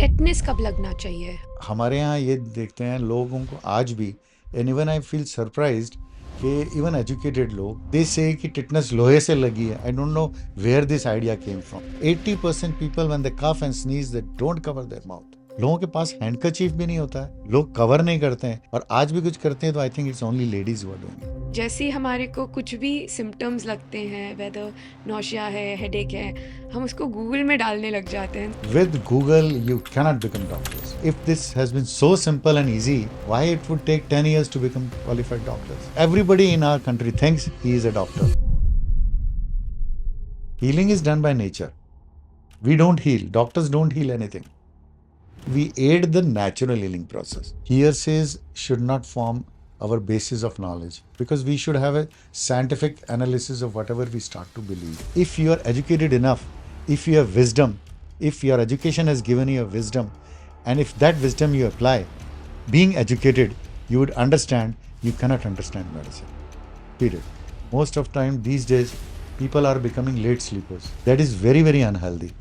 Tetanus कब लगना चाहिए? हमारे यहाँ ये देखते हैं लोगों को आज भी, and even I feel surprised कि इवन एजुकेटेड लोग दे से कि टिटनेस लोहे से लगी है. I don't know where this idea came from. 80% people when they cough and sneeze they don't cover their mouth. लोगों के पास हैंडकरचीफ भी नहीं होता है, लोग कवर नहीं करते हैं, और आज भी कुछ करते हैं तो I think it's only ladies who are doing it. जैसे ही हमारे को कुछ भी सिम्टम्स लगते हैं, वेदर नौशिया है, हेडेक है, हम उसको गूगल में डालने लग जाते हैं. With Google, you cannot become doctors. If this has been so simple and easy, why it would take 10 years to become qualified doctors? Everybody in our country thinks he is a doctor. Healing is done by nature. We don't heal. Doctors don't heal anything. We aid the natural healing process. Hearsays should not form our basis of knowledge, because we should have a scientific analysis of whatever we start to believe. If you are educated enough, if you have wisdom, if your education has given you a wisdom, and if that wisdom you apply, being educated, you would understand you cannot understand medicine. Period. Most of time these days, people are becoming late sleepers. That is very, very unhealthy.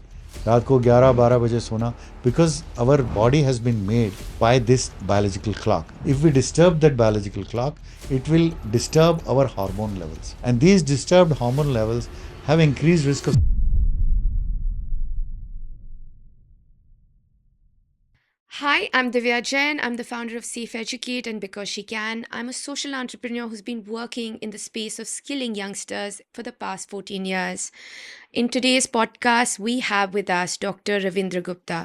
रात को 11-12 बजे सोना, because our body has been made by this biological clock. If we disturb that biological clock, it will disturb our hormone levels, and these disturbed hormone levels have increased risk of. Hi, I'm Divya Jain. I'm the founder of Safe Educate and Because She Can. I'm a social entrepreneur who's been working in the space of skilling youngsters for the past 14 years. In today's podcast, we have with us Dr. Ravindra Gupta.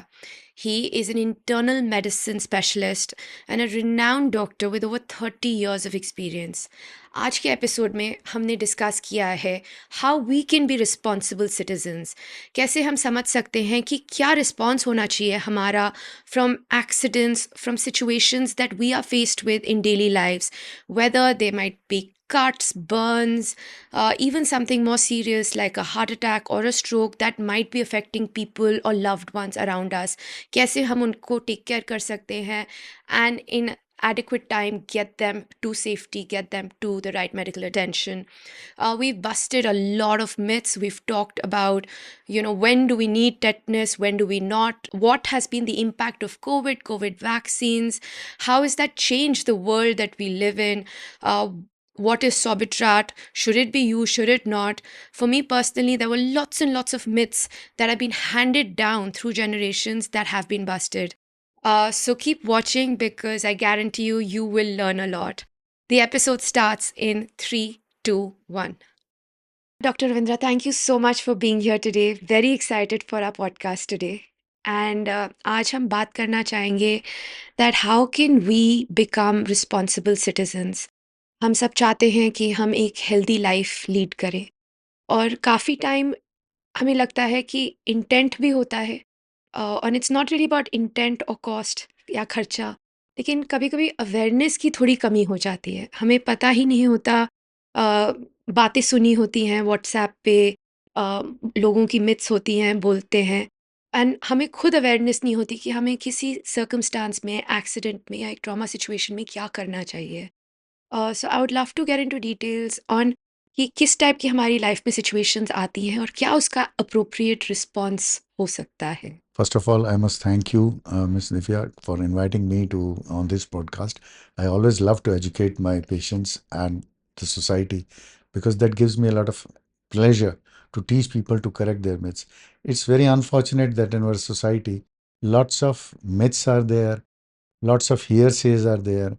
He is an internal medicine specialist and a renowned doctor with over 30 years of experience. आज के episode में हमने discuss किया है how we can be responsible citizens. कैसे हम समझ सकते हैं कि क्या रिस्पॉन्स होना चाहिए हमारा from accidents, from situations that we are faced with in daily lives, whether they might be cuts, burns, even something more serious like a heart attack or a stroke that might be affecting people or loved ones around us. कैसे हम उनको take care कर सकते हैं and in adequate time get them to safety, get them to the right medical attention. We've busted a lot of myths. We've talked about, when do we need tetanus, when do we not, what has been the impact of COVID vaccines, how has that changed the world that we live in, what is Sobitrat? Should it be used? Should it not? For me personally, there were lots and lots of myths that have been handed down through generations that have been busted. So keep watching because I guarantee you, you will learn a lot. The episode starts in 3, 2, 1. Dr. Ravindra, thank you so much for being here today. Very excited for our podcast today. And आज हम बात करना चाहेंगे that how can we become responsible citizens. हम सब चाहते हैं कि हम एक हेल्दी लाइफ लीड करें और काफ़ी टाइम हमें लगता है कि इंटेंट भी होता है और it's not really about intent और कॉस्ट या खर्चा, लेकिन कभी-कभी अवेयरनेस की थोड़ी कमी हो जाती है. हमें पता ही नहीं होता, बातें सुनी होती हैं व्हाट्सएप पे, लोगों की मिथ्स होती हैं, बोलते हैं एंड हमें खुद अवेयरनेस नहीं होती कि हमें किसी सर्कमस्टांस में, एक्सीडेंट में या एक ट्रॉमा सिचुएशन में क्या करना चाहिए. So I would love to get into details on कि किस टाइप की हमारी लाइफ में सिचुएशंस आती हैं और क्या उसका अप्रोप्रिएट रिस्पॉन्स हो सकता है. First of all, I must thank you, Ms. Divya, for inviting me to on this podcast. I always love to educate my patients and the society, because that gives me a lot of pleasure to teach people to correct their myths. It's very unfortunate that in our society, lots of myths are there, lots of hearsays are there,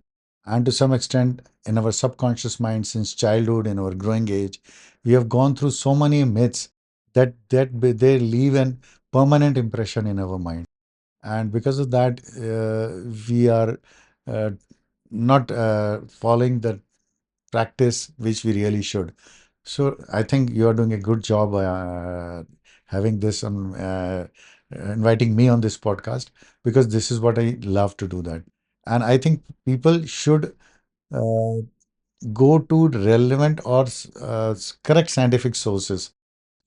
and to some extent, in our subconscious mind since childhood, in our growing age, we have gone through so many myths they leave an permanent impression in our mind, and because of that, we are uh, not following the practice which we really should. So I think you are doing a good job having this on inviting me on this podcast, because this is what I love to do that. And I think people should uh, go to relevant or correct scientific sources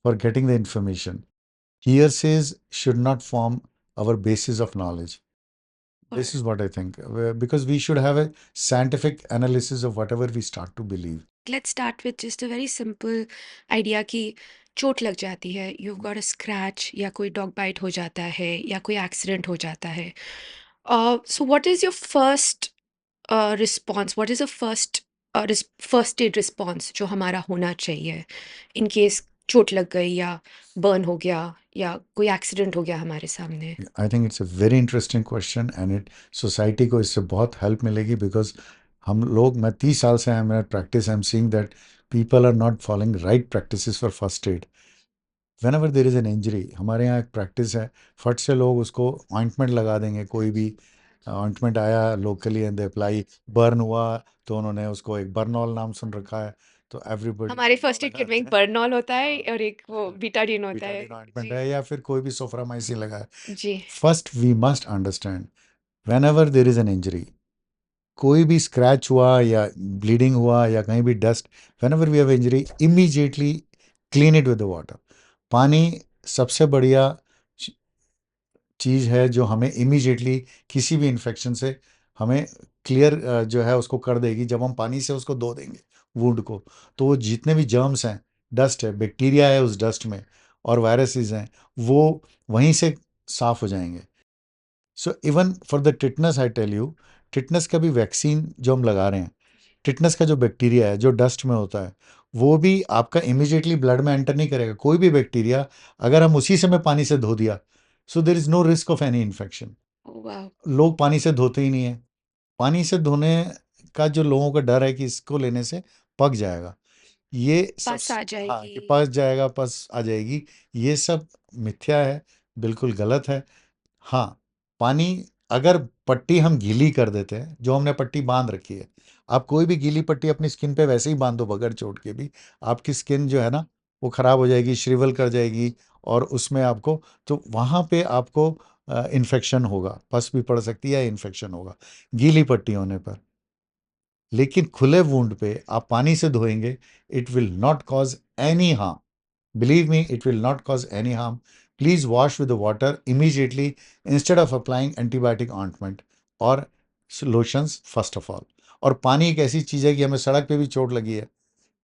for getting the information. Hearsays should not form our basis of knowledge. This is what I think, because we should have a scientific analysis of whatever we start to believe. Let's start with just a very simple idea कि चोट लग जाती है, you got a scratch या कोई dog bite हो जाता है या कोई एक्सीडेंट हो जाता है, so what is your first response, what is the first aid response जो हमारा होना चाहिए इन केस चोट लग गई या बर्न हो गया या कोई एक्सीडेंट हो गया हमारे सामने? आई think it's a very interesting question and it society को इससे बहुत हेल्प मिलेगी बिकॉज हम लोग, मैं 30 साल से हैं मेरा practice, I am seeing that people are not following right practices for first aid. Whenever there is an injury, हमारे यहाँ एक प्रैक्टिस है, फट से लोग उसको ऑइंटमेंट लगा देंगे, कोई भी ऑइंटमेंट आया locally and they apply, burn हुआ तो उन्होंने उसको एक बर्नॉल नाम सुन रखा है, तो एवरीबडी हमारे फर्स्ट एड किट में एक लगाते हैं। बर्नॉल होता है हाँ, और एक वो बीटाडीन होता है। बिटाडिन ऑइंटमेंट जी। है या फिर कोई भी सोफ्रामाइसिन लगा है। जी। First we must understand, whenever there is an injury, कोई भी स्क्रैच हुआ या ब्लीडिंग हुआ या कहीं भी dust, whenever we have injury, immediately clean it with the water. पानी सबसे बढ़िया चीज़ है जो हमें इमीजिएटली किसी भी इन्फेक्शन से हमें क्लियर जो है उसको कर देगी। जब हम पानी से उसको धो देंगे वुंड को, तो वो जितने भी जर्म्स हैं, डस्ट है, बैक्टीरिया है उस डस्ट में और वायरसेस हैं, वो वहीं से साफ हो जाएंगे। So even for the tetanus I tell you, tetanus का भी वैक्सीन जो हम लगा रहे हैं, टिटनस का जो बैक्टीरिया है जो डस्ट में होता है, वो भी आपका इमिजिएटली ब्लड में एंटर नहीं करेगा। कोई भी बैक्टीरिया अगर हम उसी समय पानी से धो दिया, so there is no risk of any infection. वाह। लोग पानी से धोते ही नहीं है। पानी से धोने का जो लोगों का डर है कि इसको लेने से पक जाएगा, ये सब, पास आ हाँ, जाएगी। कि पस जाएगा, पस आ जाएगी, ये सब मिथ्या है, बिल्कुल गलत है। हाँ, पानी, अगर पट्टी हम गीली कर देते हैं, जो हमने पट्टी बांध रखी है, आप कोई भी गीली पट्टी अपनी स्किन पे वैसे ही बांध दो बगैर चोट के भी, आपकी स्किन जो है ना वो खराब हो जाएगी, श्रिवल कर जाएगी, और उसमें आपको, तो वहाँ पे आपको इन्फेक्शन होगा, पस भी पड़ सकती है, इन्फेक्शन होगा गीली पट्टी होने पर। लेकिन खुले वूंड पे आप पानी से धोएंगे, it will not cause any harm. Believe me, it will not cause any harm. Please wash with the water immediately instead of applying antibiotic ointment or lotions first of all. और पानी एक ऐसी चीज़ है कि हमें सड़क पे भी चोट लगी है,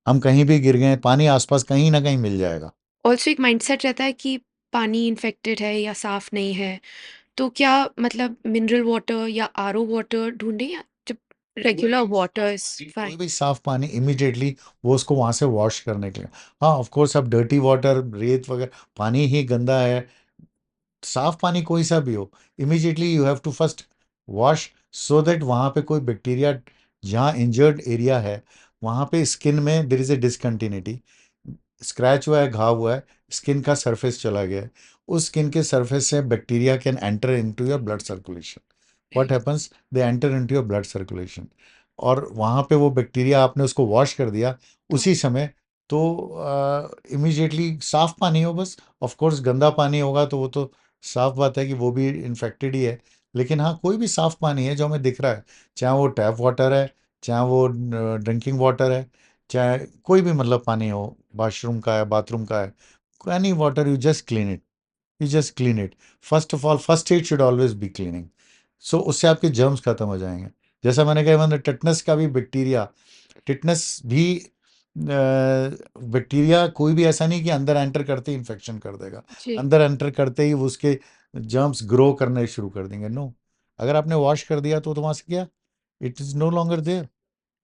हम कहीं भी गिर गए, पानी आसपास कहीं ना कहीं मिल जाएगा। ऑल्सो एक माइंडसेट रहता है कि पानी इन्फेक्टेड है या साफ नहीं है, तो क्या मतलब मिनरल वाटर या आरओ वाटर ढूंढें या जब रेगुलर वाटर इज कोई फाइन? भी साफ पानी इमिडिएटली वो उसको वहां से वॉश करने के लिए, हाँ ऑफ कोर्स, अब डर्टी वाटर, रेत वगैरह, पानी ही गंदा है, साफ पानी कोई सा भी हो, immediately you have to first wash, so that वहाँ पे कोई बैक्टीरिया, जहाँ इंजर्ड एरिया है वहाँ पे स्किन में देर इज ए डिसकंटिन्यूटी, स्क्रैच हुआ है, घाव हुआ है, स्किन का सरफेस चला गया है, उस स्किन के सरफेस से bacteria can enter into your blood circulation. What happens, they enter into your blood circulation, और वहाँ पे वो बैक्टीरिया, आपने उसको वॉश कर दिया तो उसी समय, तो इमीडिएटली साफ पानी हो बस। ऑफ कोर्स गंदा पानी होगा तो वो तो साफ बात है कि वो भी इन्फेक्टेड ही है, लेकिन हाँ कोई भी साफ पानी है जो हमें दिख रहा है, चाहे वो टैप वाटर है, चाहे वो ड्रिंकिंग वाटर है, चाहे कोई भी मतलब पानी हो, वॉशरूम का है, बाथरूम का है, any water, you just clean it, you just clean it. First of all, first aid should always be cleaning, so उससे आपके जर्म्स खत्म हो जाएंगे। जैसा मैंने कहा, मतलब टिटनस का भी बैक्टीरिया, टिटनस भी बैक्टीरिया कोई भी ऐसा नहीं कि अंदर एंटर करते ही इन्फेक्शन कर देगा, जी। अंदर एंटर करते ही वो उसके जर्म्स ग्रो करने शुरू कर देंगे। नो, अगर आपने वॉश कर दिया तो वहां से क्या, it is no longer there.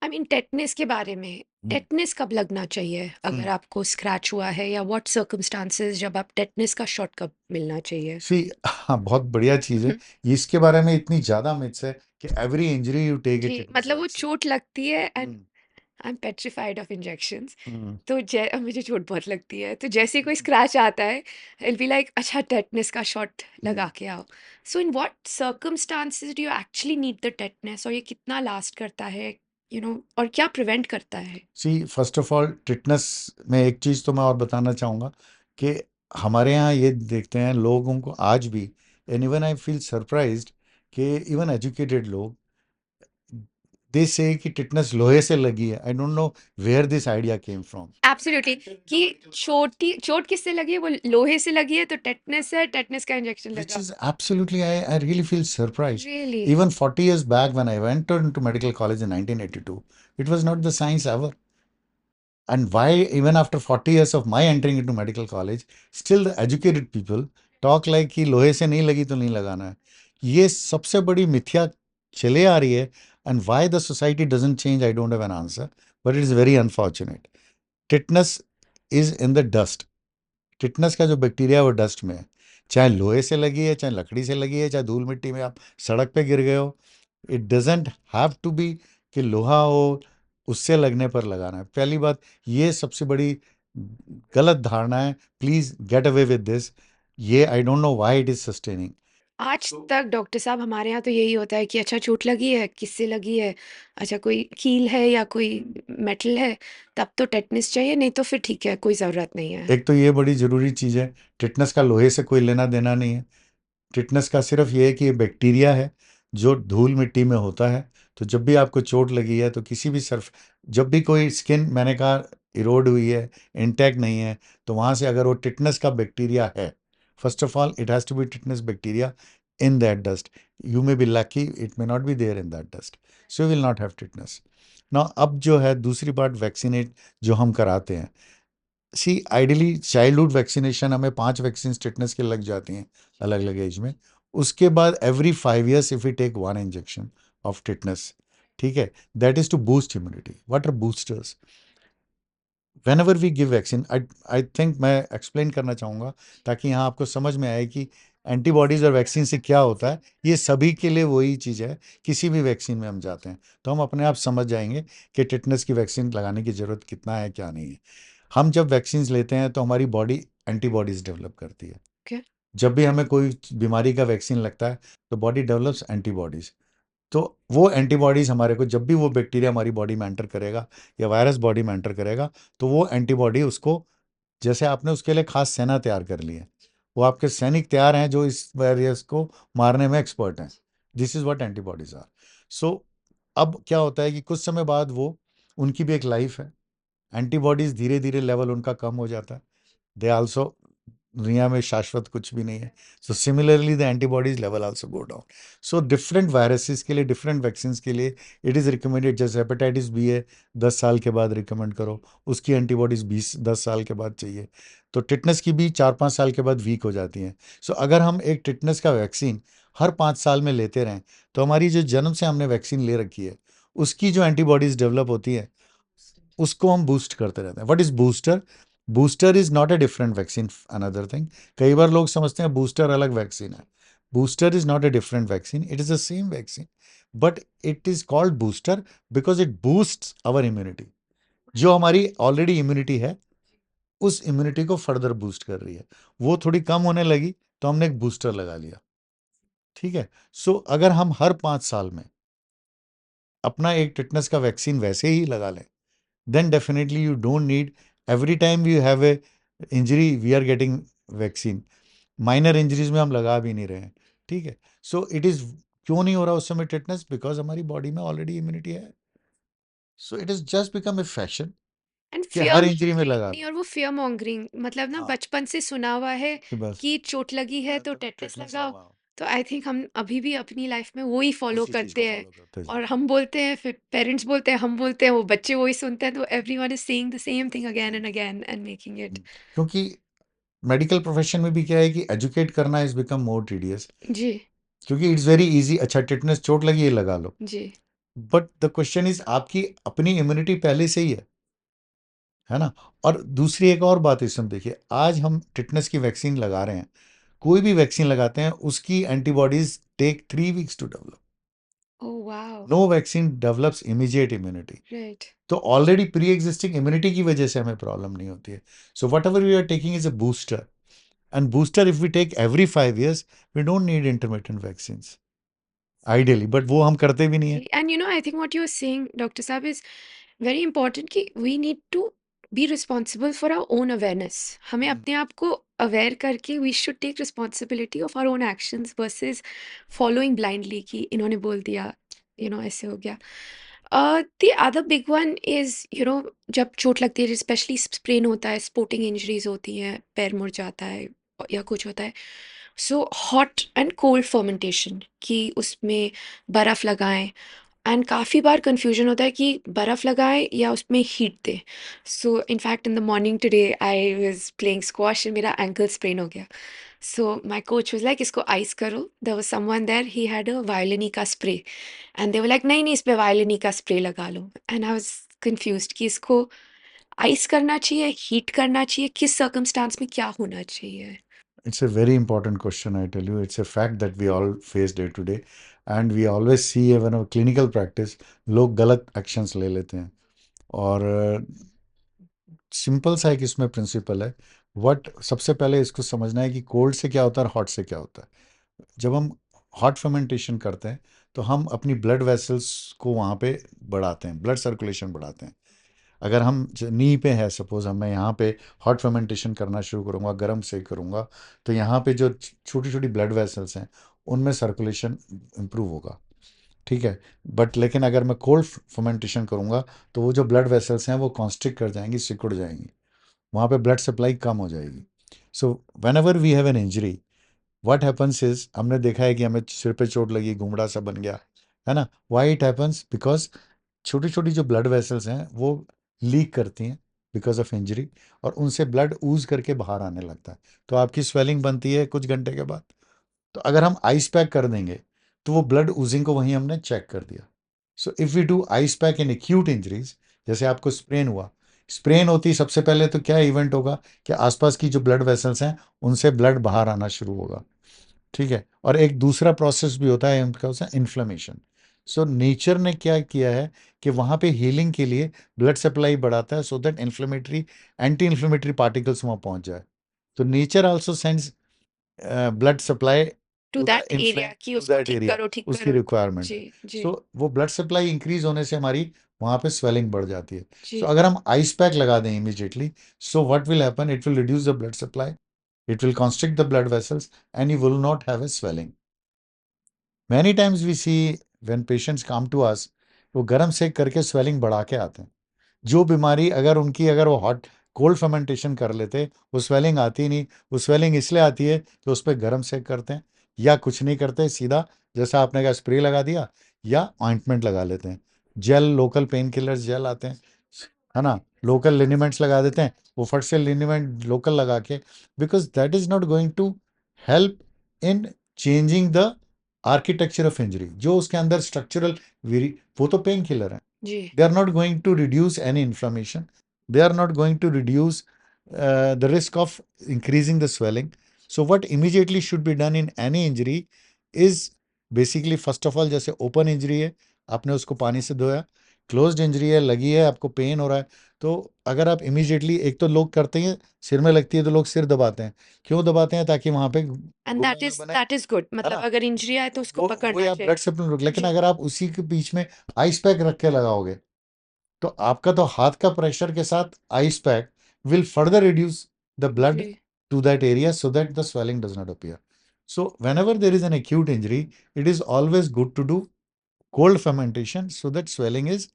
I mean tetanus के बारे में, टेटनेस कब लगना चाहिए अगर आपको स्क्रैच हुआ है, या व्हाट सर्कमस्टांसेस जब आप टेटनेस का शॉट कब मिलना चाहिए? सी, हाँ बहुत बढ़िया चीज़ है, इसके बारे में इतनी ज़्यादा मिथ्स है कि every injury you take it जी, टिटनेस मतलब वो वैक्सीन। चोट लगती है and I am petrified of injections. तो मुझे चोट बहुत लगती है, तो जैसे ही कोई स्क्रैच आता है, विल बी लाइक अच्छा टेटनेस का शॉट लगा के आओ। So in what circumstances do you actually need the tetanus, और ये कितना लास्ट करता है, और क्या प्रिवेंट करता है? सी, फर्स्ट ऑफ ऑल टिटनस में एक चीज़ तो मैं और बताना चाहूँगा कि हमारे यहाँ ये देखते हैं लोगों को आज भी, and even I feel surprised कि इवन एजुकेटेड लोग, दे से कि टिटनस लोहे से लगी है। I don't know where this idea came from, absolutely, कि चोट किससे लगी है, वो लोहे से लगी है, तो टेटनेस है, टेटनेस का इंजेक्शन which लगा। is absolutely, I really feel surprised. Really? Even 40 years back when I went into medical college in 1982, it was not the science ever. And why, even after 40 years of my entering into medical college, still the educated people talk like कि लोहे से नहीं लगी तो नहीं लगाना है. ये सबसे बड़ी मिथ्या चले आ रही है. And why the society doesn't change, I don't have an answer, but it is very unfortunate. Tetanus is in the dust. Tetanus का जो बैक्टीरिया है वो डस्ट में है. चाहे लोहे से लगी है, चाहे लकड़ी से लगी है, चाहे धूल मिट्टी में आप सड़क पे गिर गए हो, it doesn't have to be कि लोहा हो उससे लगने पर लगाना है. पहली बात, ये सबसे बड़ी गलत धारणा है. Please get away with this. ये I don't know why it is sustaining. आज तक डॉक्टर साहब हमारे यहाँ तो यही होता है कि अच्छा चोट लगी है, किससे लगी है, अच्छा कोई कील है या कोई मेटल है, तब तो टेटनिस चाहिए, नहीं तो फिर ठीक है, कोई ज़रूरत नहीं है। एक तो ये बड़ी जरूरी चीज है, टिटनस का लोहे से कोई लेना देना नहीं है. टिटनस का सिर्फ ये है कि ये बैक्टीरिया है जो धूल मिट्टी में होता है. तो जब भी आपको चोट लगी है तो किसी भी सर्फ, जब भी कोई स्किन मैंने कहा इरोड हुई है, इंटैक्ट नहीं है, तो वहाँ से अगर वो टिटनस का बैक्टीरिया है, first of all it has to be tetanus bacteria in that dust. You may be lucky, it may not be there in that dust, so you will not have tetanus. ना अब जो है दूसरी बात, vaccinate जो हम कराते हैं, सी आइडियली चाइल्डहुड वैक्सीनेशन हमें 5 वैक्सीन टिटनेस के लग जाती हैं अलग अलग एज में. उसके बाद every 5 years if you take 1 injection of tetanus, ठीक है, that is to boost immunity. What are boosters? Whenever we give vaccine, I I think मैं एक्सप्लेन करना चाहूँगा ताकि यहाँ आपको समझ में आए कि एंटीबॉडीज़ और वैक्सीन से क्या होता है. ये सभी के लिए वही चीज़ है. किसी भी वैक्सीन में हम जाते हैं तो हम अपने आप समझ जाएंगे कि टिटनेस की वैक्सीन लगाने की ज़रूरत कितना है, क्या नहीं है. हम जब वैक्सीन लेते हैं तो हमारी बॉडी एंटीबॉडीज़ डेवलप करती है. ओके। जब भी हमें कोई बीमारी का वैक्सीन लगता है तो बॉडी डेवलप्स एंटीबॉडीज़. तो वो एंटीबॉडीज़ हमारे को, जब भी वो बैक्टीरिया हमारी बॉडी में एंटर करेगा या वायरस बॉडी में एंटर करेगा, तो वो एंटीबॉडी उसको, जैसे आपने उसके लिए खास सेना तैयार कर ली है, वो आपके सैनिक तैयार हैं जो इस वायरस को मारने में एक्सपर्ट हैं. This is what antibodies are. So अब क्या होता है कि कुछ समय बाद वो, उनकी भी एक लाइफ है. एंटीबॉडीज़ धीरे धीरे लेवल उनका कम हो जाता है. दे आल्सो, दुनिया में शाश्वत कुछ भी नहीं है. So similarly the antibodies level also go down. So different viruses के लिए, डिफरेंट वैक्सीन के लिए इट इज़ रिकमेंडेड. जैसे हेपेटाइटिस बी है, 10 साल के बाद रिकमेंड करो, उसकी एंटीबॉडीज़ 10 साल के बाद चाहिए. तो टिटनेस की भी 4-5 साल के बाद वीक हो जाती हैं. सो अगर हम एक टिटनेस का वैक्सीन हर 5 साल में लेते रहें तो हमारी जो जन्म से हमने वैक्सीन ले रखी है उसकी जो एंटीबॉडीज़ डेवलप होती है उसको हम बूस्ट करते रहते हैं. What is booster? Booster is not a different vaccine. Another thing, कई बार लोग समझते हैं बूस्टर अलग वैक्सीन है. Booster is not a different vaccine, it is the same vaccine, but it is called booster because it boost our immunity. जो हमारी already immunity है उस इम्यूनिटी को फर्दर बूस्ट कर रही है. वो थोड़ी कम होने लगी तो हमने एक बूस्टर लगा लिया. ठीक है. सो अगर हम हर 5 साल में अपना एक टिटनेस का वैक्सीन वैसे ही लगा लें, then definitely you don't need, every time you have a injury we are getting vaccine. Minor injuries में हम लगा भी नहीं रहे हैं. ठीक है. सो इट इज, क्यों नहीं हो रहा उस समय टिटनेस? बिकॉज हमारी बॉडी में ऑलरेडी इम्यूनिटी है. सो it is just become a fashion and कि फियर हर इंजरी में लगा. नहीं, और वो फियर मॉन्गरिंग, मतलब ना हाँ, बचपन से सुना हुआ है कि बस कि चोट लगी है तो तो टेटनेस टिटनेस लगाओ. लगवाओ. तो आई थिंक हम अभी भी अपनी लाइफ में वही फॉलो उसी चीज को करते हैं, फॉलो करते जा और रहे हम बोलते हैं, फिर पेरेंट्स बोलते हैं, हम बोलते हैं, वो बच्चे वही सुनते हैं, तो everyone is saying the same thing again and हैं. Again and making it. क्योंकि मेडिकल प्रोफेशन में भी क्या है कि एजुकेट करना इज बिकम मोर टीडियस. जी। क्योंकि इट्स वेरी इजी, अच्छा टिटनेस चोट लगी है लगा लो. जी। बट द क्वेश्चन इज, आपकी अपनी इम्यूनिटी पहले से ही है ना. और दूसरी एक और बात इसमें देखिए, आज हम टिटनेस की वैक्सीन लगा रहे हैं, कोई भी वैक्सीन लगाते हैं उसकी antibodies take 3 weeks to develop. Oh wow. No vaccine develops immediate immunity. Right. तो ऑलरेडी प्री एग्जिस्टिंग इम्यूनिटी की वजह से हमें प्रॉब्लम नहीं होती है. So whatever we are taking is a booster. And booster if we take every 5 years, we don't need intermittent vaccine ideally, but वो हम करते भी नहीं है. And you know, I think what you're saying, Dr. Saab, is very important कि we need to be responsible for our own awareness. हमें हम्म, अपने आप को aware करके we should take responsibility of our own actions versus following blindly कि इन्होंने बोल दिया, ऐसे हो गया. The other big one is, जब चोट लगती है, especially sprain होता है, sporting injuries होती हैं, पैर मुड़ जाता है या कुछ होता है, so hot and cold fermentation कि उसमें बर्फ़ लगाएं, एंड काफ़ी बार कन्फ्यूजन होता है कि बर्फ़ लगाएँ या उसमें हीट दें। So in fact in the morning today I was playing squash and मेरा एंकल स्प्रेन हो गया। So my coach was like इसको आइस करो। There was someone there he had a Volini का spray and they were like नहीं, नहीं इस पे वायोलिनी का स्प्रे लगा लो। एंड आई वाज़ कन्फ्यूज़्ड कि इसको आइस करना चाहिए, हीट करना चाहिए, किस सर्कमस्टेंस में क्या होना चाहिए? It's a very important question, I tell you. It's a fact that we all face day to day. And we always see even our clinical practice, लोग गलत एक्शंस ले लेते हैं. और सिंपल सा एक इसमें प्रिंसिपल है. वट सबसे पहले इसको समझना है कि कोल्ड से क्या होता है और हॉट से क्या होता है. जब हम हॉट फर्मेंटेशन करते हैं तो हम अपनी ब्लड वेसल्स को वहाँ पे बढ़ाते हैं, ब्लड सर्कुलेशन बढ़ाते हैं. अगर हम नी पे है, सपोज हम मैं यहाँ पे हॉट फर्मेंटेशन करना शुरू करूँगा, गर्म से करूँगा, तो यहाँ पे जो छोटी छोटी ब्लड वेसल्स हैं उनमें सर्कुलेशन इम्प्रूव होगा. ठीक है. बट लेकिन अगर मैं कोल्ड फर्मेंटेशन करूँगा तो वो जो ब्लड वेसल्स हैं वो कॉन्स्ट्रिक्ट कर जाएंगी, सिकुड़ जाएंगी, वहाँ पे ब्लड सप्लाई कम हो जाएगी. So whenever we have an injury, what happens is, हमने देखा है कि हमें सिर पे चोट लगी, घुमड़ा सा बन गया, है ना. Why it happens? बिकॉज छोटी छोटी जो ब्लड वेसल्स हैं वो लीक करती हैं बिकॉज ऑफ इंजरी, और उनसे ब्लड ऊज करके बाहर आने लगता है. तो आपकी स्वेलिंग बनती है कुछ घंटे के बाद. तो अगर हम आइस पैक कर देंगे तो वो ब्लड ऊजिंग को वहीं हमने चेक कर दिया. So if we do ice pack in acute injuries, जैसे आपको स्प्रेन हुआ, स्प्रेन होती सबसे पहले तो क्या इवेंट होगा कि आसपास की जो ब्लड वेसल्स हैं उनसे ब्लड बाहर आना शुरू होगा. ठीक है. और एक दूसरा प्रोसेस भी होता है उनका, होता है इन्फ्लेमेशन. सो नेचर ने क्या किया है कि वहाँ पे हीलिंग के लिए ब्लड सप्लाई बढ़ाता है so that inflammatory, anti inflammatory particles वहाँ पहुँच जाए. तो nature also sends blood supply to to the that inflame, area कि टू उसको दैट ठीक एरिया, करो, ठीक उसकी करो। रिक्वायरमेंट जी, है. जी, सो वो ब्लड सप्लाई इंक्रीज होने से हमारी वहाँ पे स्वेलिंग बढ़ जाती है. सो जी। अगर हम आइस पैक लगा दें immediately, so what will happen, it will reduce the blood supply, it will constrict the blood vessels, and you will not have a swelling. Many times we see when patients come to us, वो गर्म सेक करके swelling बढ़ा के आते हैं. जो बीमारी अगर उनकी, अगर वो हॉट कोल्ड फर्मेंटेशन कर लेते, वो स्वेलिंग आती नहीं. वो स्वेलिंग इसलिए आती है कि उस पर गर्म सेक करते हैं, या कुछ नहीं करते, सीधा जैसा आपने कहा स्प्रे लगा दिया या ऑइंटमेंट लगा लेते हैं. Gel, local painkillers gel आते हैं, है ना, लोकल लिनीमेंट्स लगा देते हैं. वो फट से लिनीमेंट लोकल लगा के, because that is not going to help in changing the architecture of injury. जो उसके अंदर स्ट्रक्चरल, वो तो पेन किलर है. जी। They are not going to reduce any inflammation. They are not going to reduce the risk of increasing the swelling. So what immediately should be done in any injury is basically, first of all, जैसे open injury है, आपने उसको पानी से धोया. Closed injury है, लगी है, आपको पेन हो रहा है, तो अगर आप इमीडिएटली, एक तो लोग करते हैं सिर में लगती है तो लोग सिर दबाते हैं. क्यों दबाते हैं? ताकि वहां पे एंड घुमा ना बने, दैट इज गुड, है मतलब ना. अगर इंजरी आए तो उसको वो पकड़ना या चाहिए। ब्लड सप्लाई रुक. लेकिन जी, अगर आप उसी के बीच में आइस पैक रख के लगाओगे, तो आपका तो हाथ का प्रेशर के साथ ice pack will further reduce the blood जी। to that area so that the swelling does not appear. So whenever there is an acute injury, it is always good to do cold fermentation so that swelling is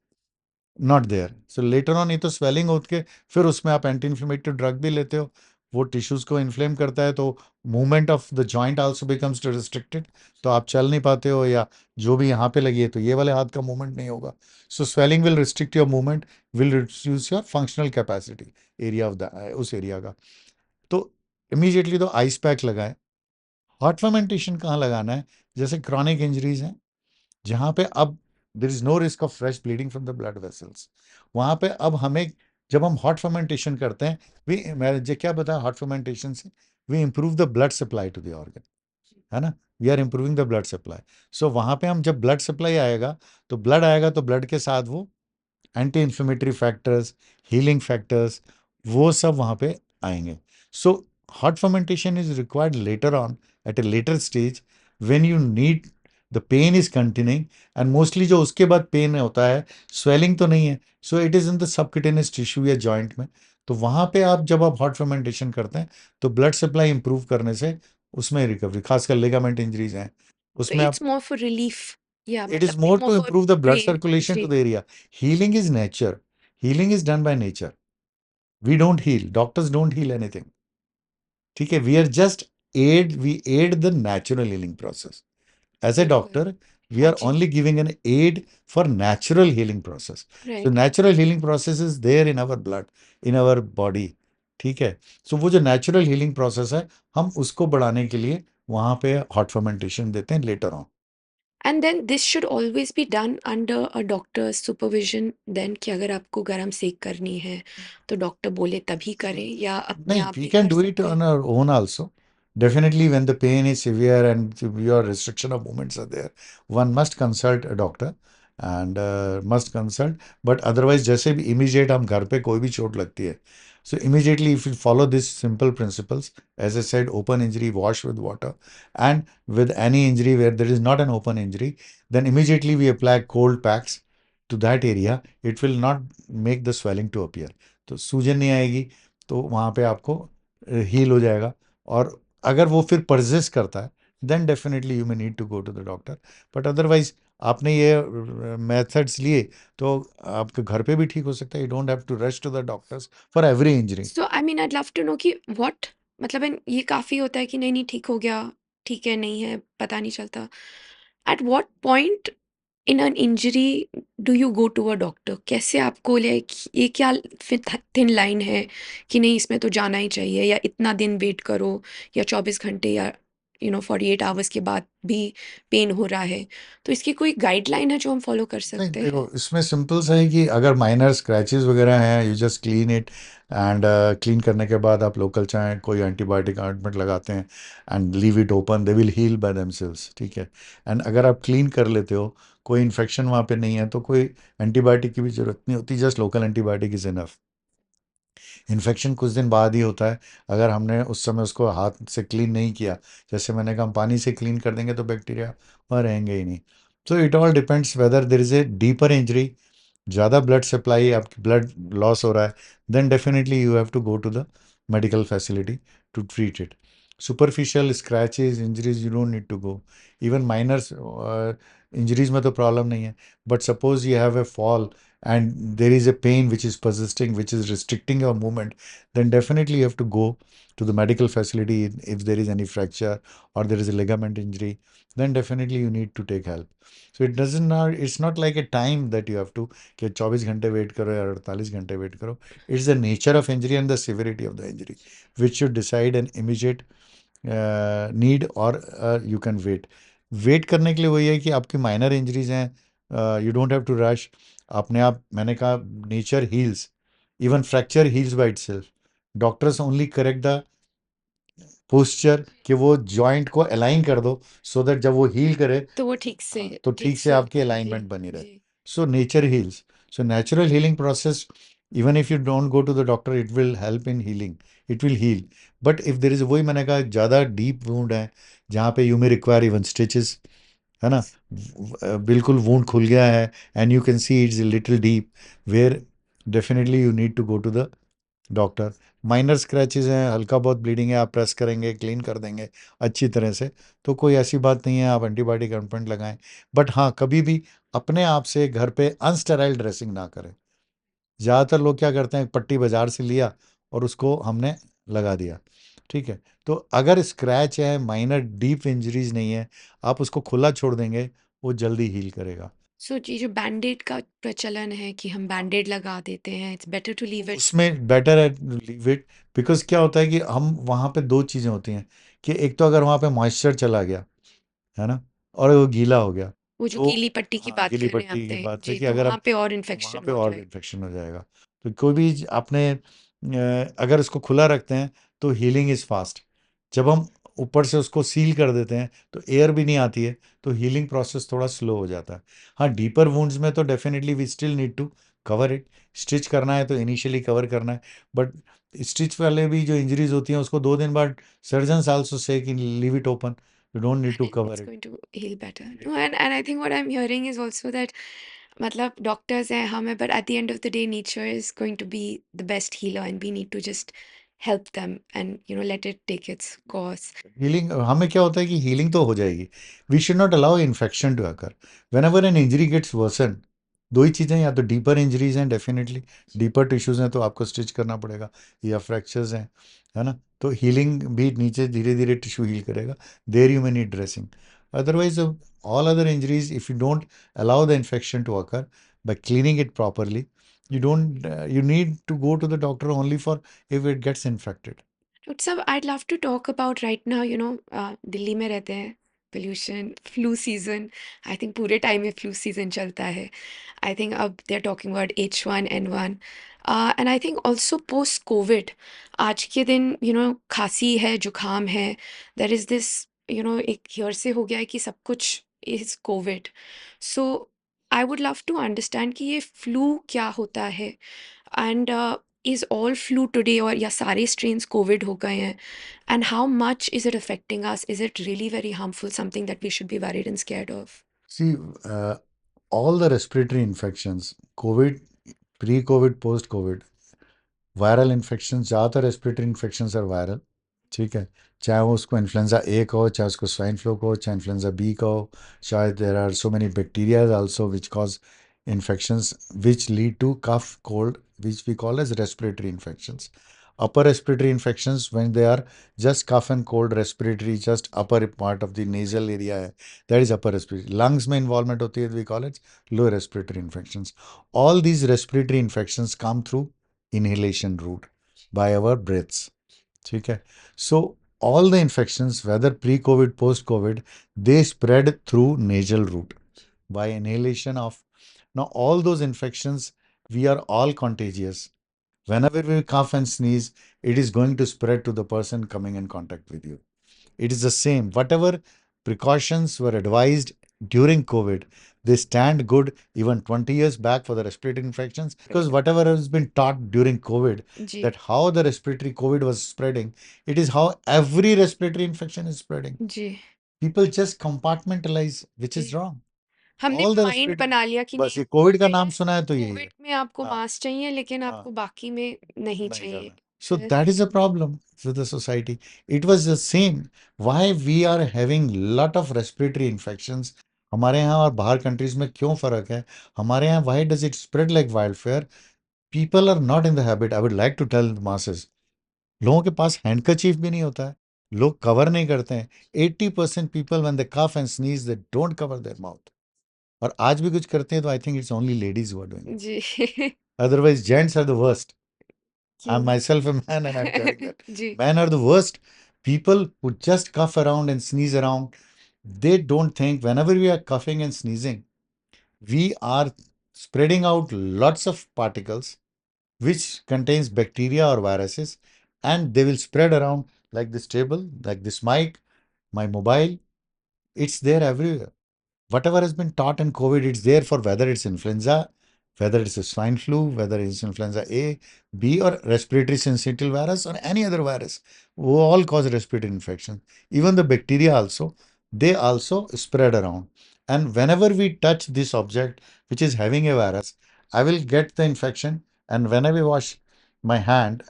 not there. So later on ये तो swelling होती है, फिर उसमें आप anti inflammatory drug भी लेते हो, वो टिश्यूज को इन्फ्लेम करता है, तो movement of the joint also becomes restricted. तो आप चल नहीं पाते हो, या जो भी यहाँ पे लगी है तो ये वाले हाथ का मूवमेंट नहीं होगा. So swelling will restrict your movement, will reduce your functional capacity, area of the, उस एरिया का. तो इमीजिएटली तो आइस पैक लगाए. हॉट फर्मेंटेशन कहाँ लगाना है? जैसे क्रॉनिक इंजरीज हैं जहाँ पे अब there is no risk of fresh bleeding from the blood vessels, वहाँ पे अब हमें, जब हम हॉट फर्मेंटेशन करते हैं, वी, मैं जो क्या बताया हॉट फर्मेंटेशन से, we improve the blood supply to the organ, है ना. We are improving the blood supply. So वहाँ पे हम जब ब्लड सप्लाई आएगा, तो ब्लड आएगा, तो ब्लड के साथ वो anti inflammatory factors, healing factors, वो सब वहाँ पे आएंगे. So hot fermentation is required later on, at a later stage, when you need, the pain is continuing, and mostly जो उसके बाद पेन होता है, स्वेलिंग तो नहीं है, सो it is in the subcutaneous tissue या जॉइंट में. तो वहाँ पे आप, जब आप हॉट फर्मेंटेशन करते हैं, तो ब्लड सप्लाई इंप्रूव करने से उसमें रिकवरी, खासकर लिगामेंट इंजरीज हैं तो उसमें आप, इट्स मोर फॉर रिलीफ, या it is मतलब more more to for improve the blood pain. circulation to जी, the area. Healing is nature. Healing is done by nature. We don't heal. Doctors don't heal anything. Okay, we are just aid. We aid the natural healing process. As a बिल्कुल। doctor, We हाँ are जी। only giving an aid for natural healing process. So right. natural healing process is there in our blood, in our body. ठीक है. सो वो जो natural healing process है, हम उसको बढ़ाने के लिए वहां पे हॉट फर्मेंटेशन देते हैं later on. And then this should always be done under a doctor supervision then, कि अगर आपको गर्म सेक करनी है तो डॉक्टर बोले तभी करें, या अपने नहीं, आप we भी can कर do it सकते हैं? on our own also. Definitely, when the pain is severe and your restriction of movements are there, one must consult a doctor and must consult. But otherwise, जैसे भी immediate हम घर पे कोई भी चोट लगती है, so immediately if you follow these simple principles, as I said, open injury, wash with water, and with any injury where there is not an open injury, then immediately we apply cold packs to that area. It will not make the swelling to appear. तो सूजन नहीं आएगी, तो वहाँ पे आपको heal हो जाएगा. और अगर वो फिर परसिस्ट करता है, then definitely you may need to go to the doctor. But otherwise आपने ये मेथड्स लिए तो आपके घर पे भी ठीक हो सकता है. You don't have to rush to the doctors for every injury. So I mean, I'd love to know कि व्हाट, मतलब ये काफ़ी होता है कि नहीं नहीं ठीक हो गया, ठीक है, नहीं है पता नहीं चलता. At what point in an injury do you go to a doctor? कैसे आपको लाइक ये क्या थिन लाइन है कि नहीं इसमें तो जाना ही चाहिए, या इतना दिन वेट करो, या 24 घंटे, या 48 आवर्स के बाद भी पेन हो रहा है? तो इसकी कोई गाइडलाइन है जो हम फॉलो कर नहीं, सकते देखो हैं? इसमें सिंपल सा है कि अगर माइनर स्क्रैचेस वगैरह हैं, you just clean it. And clean करने के बाद आप लोकल चाहें कोई एंटीबायोटिक ऑइंटमेंट लगाते हैं and leave it open, they will heal by themselves. ठीक है. एंड अगर आप क्लीन कर लेते हो, कोई इन्फेक्शन वहाँ पे नहीं है, तो कोई एंटीबायोटिक की भी जरूरत नहीं होती. Just local antibiotic is enough. Infection कुछ दिन बाद ही होता है. अगर हमने उस समय उसको हाथ से क्लीन नहीं किया, जैसे मैंने कहा, हम पानी से क्लीन कर देंगे तो बैक्टीरिया वहाँ रहेंगे ही नहीं. So it all depends whether there is a deeper injury, ज़्यादा ब्लड सप्लाई, आपकी ब्लड लॉस हो रहा है, then definitely you have to go to the medical facility to treat it. Superficial scratches injuries you don't need to go. Even minor injuries में तो problem नहीं है. But suppose you have a fall and there is a pain which is persisting, which is restricting your movement, then definitely you have to go to the medical facility. If there is any fracture or there is a ligament injury, then definitely you need to take help. So it doesn't not, it's not like a time that you have to कि 24 घंटे wait करो या 48 घंटे wait करो. It's the nature of injury and the severity of the injury which should decide an immediate need. और you can wait. Wait करने के लिए वही है कि आपकी माइनर इंजरीज हैं, you don't have to rush. अपने आप, मैंने कहा, nature heals. Even fracture heals by itself. Doctors only correct the posture कि वो जॉइंट को अलाइन कर दो, सो दैट जब वो हील करे, तो वो ठीक से, हाँ, तो ठीक ठीक से से आपकी जी। अलाइनमेंट बनी रहे. जी। So nature heals. So natural healing process, even if you don't go to the doctor, it will help in healing. It will heal. But if there is, वही मैंने कहा, ज़्यादा डीप वूंड है जहाँ पे you may require even stitches, है ना, बिल्कुल वूंड खुल गया है and you can see it's little deep, where definitely you need to go to the doctor. Minor scratches हैं, हल्का बहुत ब्लीडिंग है, आप प्रेस करेंगे, क्लीन कर देंगे अच्छी तरह से, तो कोई ऐसी बात नहीं है, आप एंटीबायोटिक ऑइंटमेंट लगाएं. बट हाँ, कभी भी अपने आप से घर पे अनस्टेराइल ड्रेसिंग ना करें. ज़्यादातर लोग क्या करते हैं, पट्टी बाजार से लिया और उसको हमने लगा दिया. ठीक है. तो अगर स्क्रैच है, माइनर डीप इंजरीज नहीं है, आप उसको खुला छोड़ देंगे, वो जल्दी हील करेगा. सो ये जो बैंडेड का प्रचलन है कि हम बैंडेड लगा देते हैं, it's better to leave it. उसमें बेटर है लीव इट. बिकॉज क्या होता है कि हम वहाँ पे दो चीज़ें होती हैं कि एक तो अगर वहाँ पे मॉइस्चर चला गया, है ना, और वो गीला हो गया, वो जो तो गीली पट्टी की हाँ, बात गीली कर रहे हैं पट्टी आप की थे बात है जी, कि तो अगर वहां आप, पे और वहाँ इन्फेक्शन पे हो और जाए। इन्फेक्शन हो जाएगा. तो कोई भी आपने अगर इसको खुला रखते हैं तो हीलिंग इज़ फास्ट. जब हम ऊपर से उसको सील कर देते हैं तो एयर भी नहीं आती है, तो हीलिंग प्रोसेस थोड़ा स्लो हो जाता है. हाँ, डीपर वुंड्स में तो definitely we still need to cover it. Stitch करना है तो इनिशियली कवर करना है. बट स्टिच वाले भी जो इंजरीज होती हैं, उसको 2 दिन बाद सर्जन आल्सो से कि leave it open, you don't need to It's cover it. going to heal better. No, and I think what I'm hearing is also that मतलब डॉक्टर्स हैं हम हैं, but at the end of the day nature is going to be the best healer and we need to just help them and let it take its course. Healing, हमें क्या होता है कि healing तो हो जाएगी. We should not allow infection to occur. Whenever an injury gets worsen, दो ही चीज़ें, या तो डीपर इंजरीज हैं, डेफिनेटली डीपर टिश्यूज हैं तो आपको स्टिच करना पड़ेगा, या फ्रैक्चर्स हैं, है ना, तो हीलिंग भी नीचे धीरे धीरे टिश्यू हील करेगा. देर यू में need dressing. Otherwise, all other injuries, if you don't allow the infection to occur by cleaning it properly, you don't. You need to go to the doctor only for if it gets infected. उत्सव, I'd love to talk about right now, Delhi में रहते हैं, pollution, flu season. I think पूरे time में flu season चलता है. I think they're talking about H1N1. And I think also post COVID, आज के दिन, खांसी है, जुकाम है. There is this, एक year से हो गया है कि सब कुछ is COVID. So I would love to understand कि ये flu क्या होता है. And is all flu today or या सारे strains COVID हो गए हैं? And how much is it affecting us? Is it really very harmful, something that we should be worried and scared of? See, all the respiratory infections, COVID, pre-COVID, post-COVID, viral infections, ज़्यादातर respiratory infections are viral. ठीक है, चाहे वो उसको influenza ए कहो, चाहे उसको swine flu कहो, चाहे इन्फ्लुएंजा बी कहो, चाहे there are so many bacteria also which cause infections which lead to cough, cold, which we call as respiratory infections. Upper respiratory infections, when they are just cough and cold respiratory, just upper part of the nasal area, that is upper respiratory. Lungs में involvement होती है, we call it lower respiratory infections. All these respiratory infections come through inhalation route by our breaths. ठीक है, so all the infections, whether pre-COVID, post-COVID, they spread through nasal route by inhalation of. Now all those infections, we are all contagious. Whenever we cough and sneeze, it is going to spread to the person coming in contact with you. It is the same. Whatever precautions were advised during COVID, they stand good even 20 years back for the respiratory infections, because whatever has been taught during COVID, जी that how the respiratory COVID was spreading, it is how every respiratory infection is spreading. जी People just compartmentalize, which जी is wrong. हमने All the mind respiratory, बना लिया कि बस नहीं, ये कोविड का नाम चाहिए सुना है तो यही है. कोविड में आपको हाँ, मास्क चाहिए लेकिन हाँ, आपको बाकी में नहीं नहीं चाहिए. करना. So that is a problem with the society. It was the same. Why we are having lot of respiratory infections? हमारे यहाँ और बाहर कंट्रीज में क्यों फर्क है? हमारे यहाँ why does it spread like wildfire? People are not in the habit. I would like to tell the masses. लोगों के पास हैंडकरचीफ भी नहीं होता है. लोग कवर नहीं करते हैं. 80% people when they cough and sneeze they don't cover their mouth. और आज भी कुछ करते हैं तो I think it's only ladies who are doing it. Ji Otherwise, gents are the worst. I'm क्यों? myself a man and I'm telling that. जी Men are the worst. People who just cough around and sneeze around, they don't think whenever we are coughing and sneezing, we are spreading out lots of particles which contains bacteria or viruses, and they will spread around like this table, like this mic, my mobile. It's there everywhere. Whatever has been taught in COVID, it's there for whether it's influenza, whether it's a swine flu, whether it's influenza A, B, or respiratory syncytial virus, or any other virus. Who all cause respiratory infection. Even the bacteria also, they also spread around. And whenever we touch this object which is having a virus, I will get the infection. And when I will wash my hand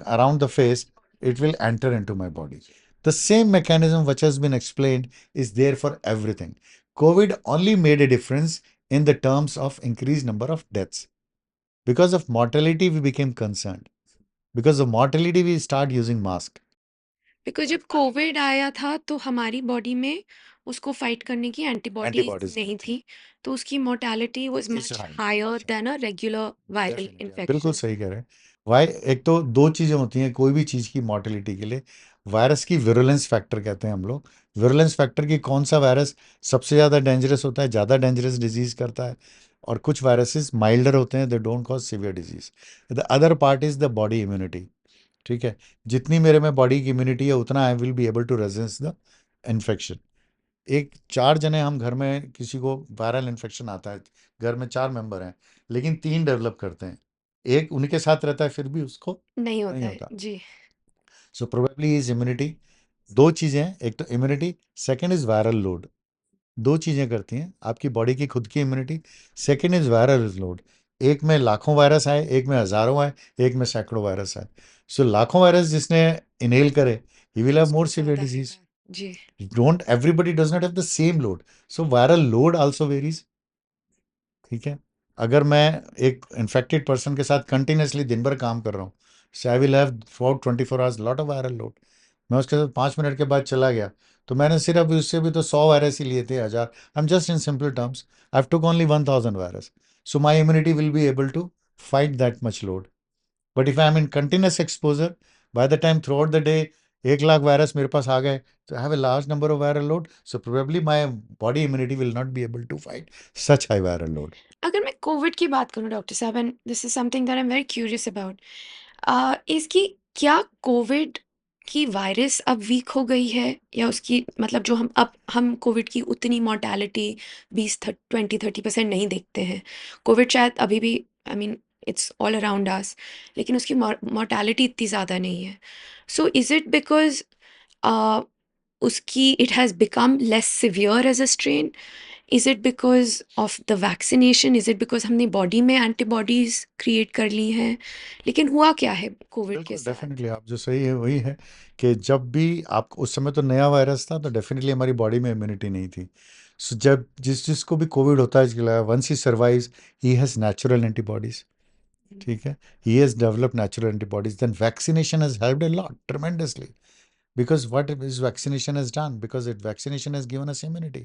around the face, it will enter into my body. The same mechanism which has been explained is there for everything. COVID only made a difference in the terms of increased number of deaths. Because of mortality, we became concerned. Because of mortality, we start using mask. Because जब Covid आया था तो हमारी body में उसको fight करने की antibodies Antibodies नहीं नहीं थी. थी, तो उसकी mortality was It's much high. Higher Much higher. Than a regular viral Definitely. बिल्कुल इन्फेक्शन. सही कह रहे हैं. वाई एक तो दो चीजें होती हैं कोई भी चीज की मॉर्टेलिटी के लिए. वायरस की विरुलेंस फैक्टर कहते हैं हम लोग. विरुलेंस फैक्टर की कौन सा वायरस सबसे ज्यादा डेंजरस होता है, ज्यादा डेंजरस डिजीज करता है. और कुछ वायरसेस माइल्डर होते हैं, they don't cause severe disease. The other part is the body immunity. ठीक है, जितनी मेरे में बॉडी की इम्यूनिटी है उतना I will be able to resist the infection. एक चार जने हम घर में किसी को वायरल इन्फेक्शन आता है, घर में चार मेंबर हैं, लेकिन तीन डेवलप करते हैं, एक उनके साथ रहता है फिर भी उसको नहीं नहीं होता है होता. जी. So probably is immunity. दो चीजें हैं, एक तो immunity, second is viral load. दो चीजें करती हैं आपकी बॉडी की खुद की immunity. Second is viral load. एक में लाखों वायरस आए, एक में हजारों आए, एक में सैकड़ों वायरस आए. सो लाखों वायरस जिसने इनहेल करे, ही विल हैव उसको मोर सीवियर ज्यादा डिजीज. रहेगा. जी Don't everybody does not have the same load. So viral load also varies. ठीक है, अगर मैं एक इन्फेक्टेड पर्सन के साथ कंटिन्यूसली दिन भर काम कर रहा हूँ, so I will have for 24 hours lot of viral load. मैं उसके साथ 5 मिनट के बाद चला गया तो मैंने सिर्फ उससे भी तो 100 वायरस ही लिए थे, 1000. I am just in simple terms, I took only 1000 virus. So my immunity will be able to fight that much load. But if I am in continuous exposure, by the time throughout the day 1 lakh virus मेरे पास आ गए, तो I have a large number of viral load, so probably my body immunity will not be able to fight such high viral load. अगर मैं Covid की बात करूं डॉक्टर साहब, and this is something that I am very curious about, इसकी क्या Covid की virus अब वीक हो गई है, या उसकी मतलब जो हम कोविड की उतनी मॉर्टैलिटी 20-20-30% नहीं देखते हैं। कोविड शायद अभी भी, I mean, it's all around us, लेकिन उसकी मॉर्टैलिटी इतनी ज़्यादा नहीं है। सो इज़ इट बिकॉज उसकी it has become less severe as a strain? Is it because of the vaccination? Is it because हमने बॉडी में एंटीबॉडीज क्रिएट कर ली हैं? लेकिन हुआ क्या है कोविड के बिल्कुल, साथ? डेफिनेटली आप जो सही है वही है कि जब भी आप, उस समय तो नया वायरस था, तो डेफिनेटली हमारी बॉडी में इम्यूनिटी नहीं थी. सो जब जिसको भी कोविड होता है, इसके once he survives, he has natural antibodies. ठीक है, he has developed natural antibodies. Then vaccination has helped a lot tremendously. Because what is vaccination has done, because it vaccination has given us immunity.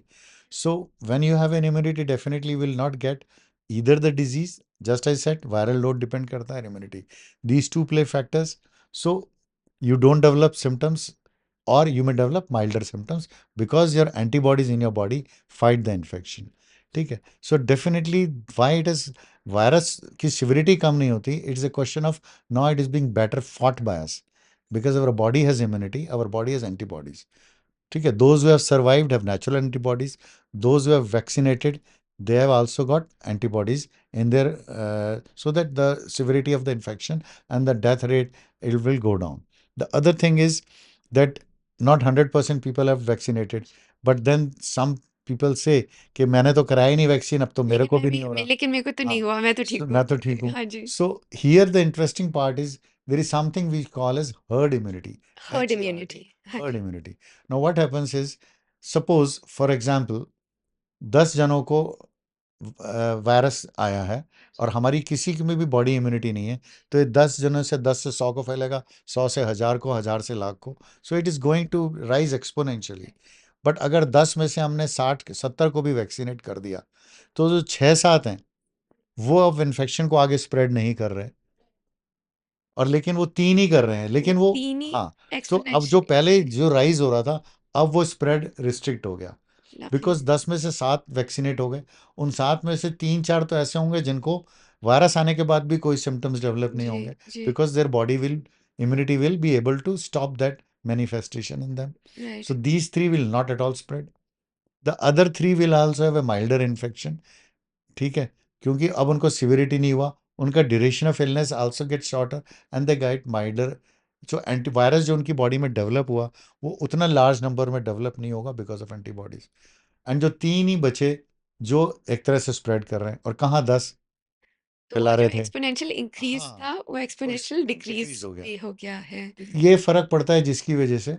So when you have an immunity, definitely will not get either the disease, just I said viral load depend karta hai immunity, these two play factors. So you don't develop symptoms, or you may develop milder symptoms, because your antibodies in your body fight the infection. ठीक है, so definitely why it is, virus की severity कम नहीं होती, it's a question of now it is being better fought by us, because our body has immunity, our body has antibodies. ठीक है, those who have survived have natural antibodies. Those who have vaccinated, they have also got antibodies in their, so that the severity of the infection and the death rate, it will go down. The other thing is that not 100% people have vaccinated, but then some people say कि मैंने तो कराया ही नहीं vaccine, अब तो मेरे को भी नहीं हो रहा. लेकिन मेरे को तो नहीं हाँ, हुआ, मैं तो so ठीक हूँ। मैं तो ठीक हूँ. हाँ जी। So here the interesting part is there is something we call as herd immunity. Herd HERD. Immunity. हाँ Herd जी। immunity. Now what happens is, suppose for example 10 जनों को वायरस आया है, और हमारी किसी की में भी बॉडी इम्यूनिटी नहीं है, तो ये 10 जनों से 10 से 100 को फैलेगा, 100 से 1000 को, 1000 से 1,00,000 को. So it is going to rise exponentially. But अगर 10 में से हमने 60 70 को भी वैक्सीनेट कर दिया, तो जो 6 7 हैं, वो अब इन्फेक्शन को आगे स्प्रेड नहीं कर रहे, और लेकिन वो 3 ही कर रहे हैं, वो लेकिन वो, तीन ही हाँ, तो अब जो एक्सपोनेंशियली। पहले जो राइज हो रहा था, अब वो स्प्रेड रिस्ट्रिक्ट हो गया. लवली। बिकॉज 10 में से 7 वैक्सीनेट हो गए, उन 7 में से 3 4 तो ऐसे होंगे जिनको वायरस आने के बाद भी कोई सिम्टम्स डेवलप नहीं जी। होंगे, जी। Because there body will, immunity will be able to stop that manifestation in them. Right. So these 3 will not at all spread. The other 3 will also have a milder infection. ठीक है, क्योंकि अब उनको severity नहीं हुआ, उनका duration of illness also get shorter, and they get milder. जो antivirus जो उनकी बॉडी में डेवलप हुआ, वो उतना लार्ज नंबर में डेवलप नहीं होगा बिकॉज ऑफ एंटीबॉडीज. एंड जो 3 ही बचे, जो एक तरह से स्प्रेड कर रहे हैं, और कहाँ 10 तो वो फैला जो रहे थे. एक्सपोनेंशियल इंक्रीज हाँ, था वो वो एक्सपोनेंशियल डिक्रीज डिक्रीज हो गया. भी हो गया है। ये फर्क पड़ता है जिसकी वजह से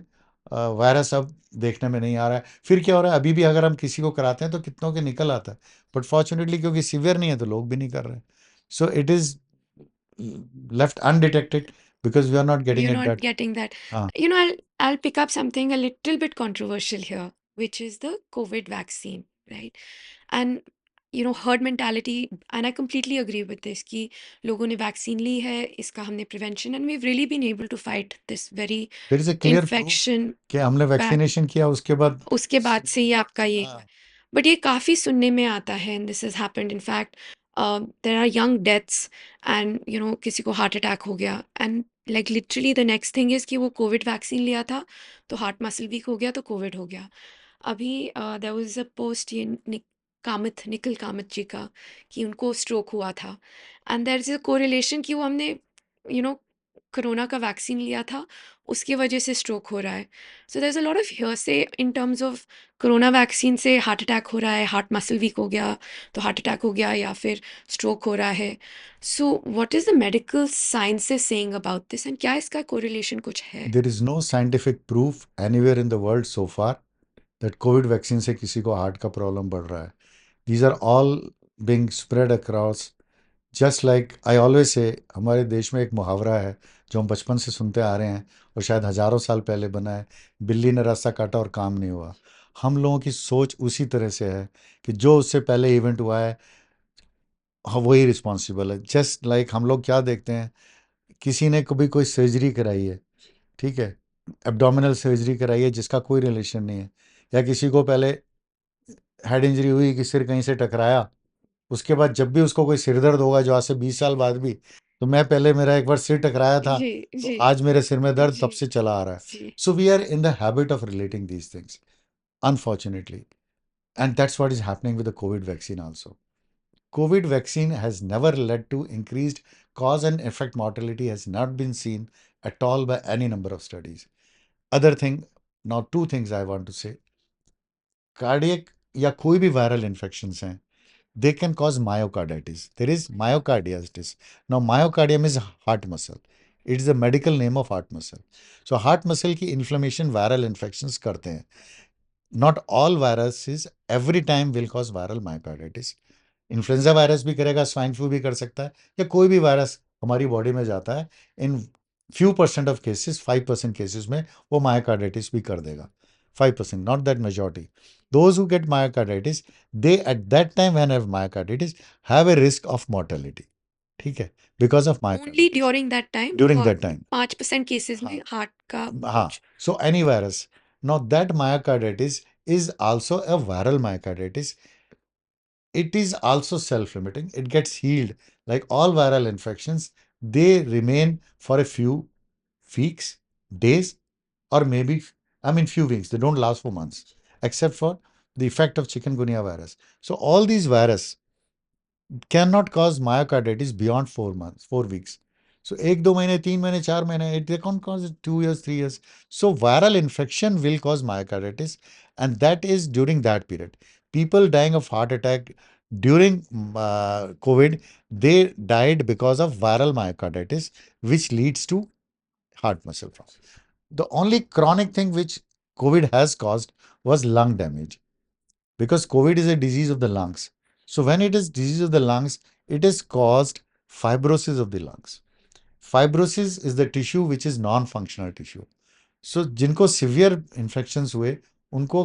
वायरस अब देखने में नहीं आ रहा है. फिर क्या हो रहा है, अभी भी अगर हम किसी को कराते हैं तो कितनों के निकल आता है, बट फॉर्चुनेटली क्योंकि सीवियर नहीं है, तो लोग भी नहीं कर रहे. So it is left undetected, because we are not We getting are at not that. getting that. हाँ, I'll pick up something a little bit controversial here, which is the COVID vaccine, right? And herd mentality, and I completely agree with this कि लोगों ने vaccine ली है, इसका हमने prevention, and we've really been able to fight this very there is a clear proof infection कि हमने back. Vaccination किया उसके बाद. उसके बाद से ही आपका ये हुआ है। हाँ, बट ये काफ़ी सुनने में आता है, and this has happened in fact, there are young deaths, and किसी को हार्ट अटैक हो गया, and like literally the next thing is कि वो कोविड वैक्सीन लिया था तो हार्ट मसल वीक हो गया तो कोविड हो गया। अभी देयर वाज अ पोस्ट, ये निखिल कामत जी का, कि उनको स्ट्रोक हुआ था, and there is a correlation कि वो हमने यू नो कोरोना का वैक्सीन लिया था, उसकी वजह से स्ट्रोक हो रहा है। So there is a lot of hearsay in terms of corona vaccine से हार्ट अटैक हो रहा है, हार्ट मसल वीक हो गया तो हार्ट अटैक हो गया, या फिर स्ट्रोक हो रहा है। So what is the medical sciences saying about this, and क्या इसका कोरिलेशन कुछ है? There is no scientific proof anywhere in the world so far that covid vaccine से किसी को हार्ट का प्रॉब्लम बढ़ रहा है. These are all being spread across just like I always say, हमारे देश में एक मुहावरा है जो हम बचपन से सुनते आ रहे हैं और शायद हजारों साल पहले बना है, बिल्ली ने रास्ता काटा और काम नहीं हुआ। हम लोगों की सोच उसी तरह से है कि जो उससे पहले इवेंट हुआ है, हाँ, वही रिस्पॉन्सिबल है। जस्ट लाइक हम लोग क्या देखते हैं, किसी ने कभी कोई सर्जरी कराई है, ठीक है, एब्डोमिनल सर्जरी कराई है जिसका कोई रिलेशन नहीं है, या किसी को पहले हेड इंजरी हुई कि सिर कहीं से टकराया, उसके बाद जब भी उसको कोई सिर दर्द होगा जो आज से 20 साल बाद भी, तो मैं पहले मेरा एक बार सिर टकराया था, जी, तो जी, आज मेरे सिर में दर्द तब जी, से चला आ रहा है। जी। So we are in the habit of relating these things, unfortunately, and that's what is happening with the COVID vaccine also. COVID vaccine has never led to increased cause and effect mortality has not been seen at all by any number of studies. Other thing, now two things I want to say. Cardiac या कोई भी viral infections हैं, they can cause myocarditis. There is myocarditis. Now myocardium is heart muscle. It is the medical name of heart muscle. So heart muscle की inflammation viral infections करते हैं. Not all viruses every time will cause viral myocarditis. Influenza virus भी करेगा, swine flu भी कर सकता है, या कोई भी वायरस हमारी बॉडी में जाता है, in few percent of cases, 5% cases में वो मायोकार्डाइटिस भी कर देगा। 5%, not that majority. Those who get myocarditis, they at that time when have myocarditis have a risk of mortality, ठीक है, because of only myocarditis during that time, during और that time. 5% cases हाँ, में heart का हाँ, कुछ। so any virus, now that myocarditis is also a viral myocarditis. It is also self-limiting. It gets healed. Like all viral infections, they remain for a few weeks, days, or maybe, I mean, few weeks. They don't last for months, except for the effect of chikungunya virus. So all these viruses cannot cause myocarditis beyond 4 months, 4 weeks. So, एक दो महीने, 3 महीने, 4 महीने, it they can't cause it 2 years, 3 years. So, viral infection will cause myocarditis, and that is during that period. People dying of heart attack during COVID, they died because of viral myocarditis, which leads to heart muscle trauma. The only chronic thing which COVID has caused was lung damage, because COVID is a disease of the lungs. So when it is disease of the lungs, it has caused fibrosis of the lungs. Fibrosis is the tissue which is non-functional tissue. So जिनको severe infections हुए, उनको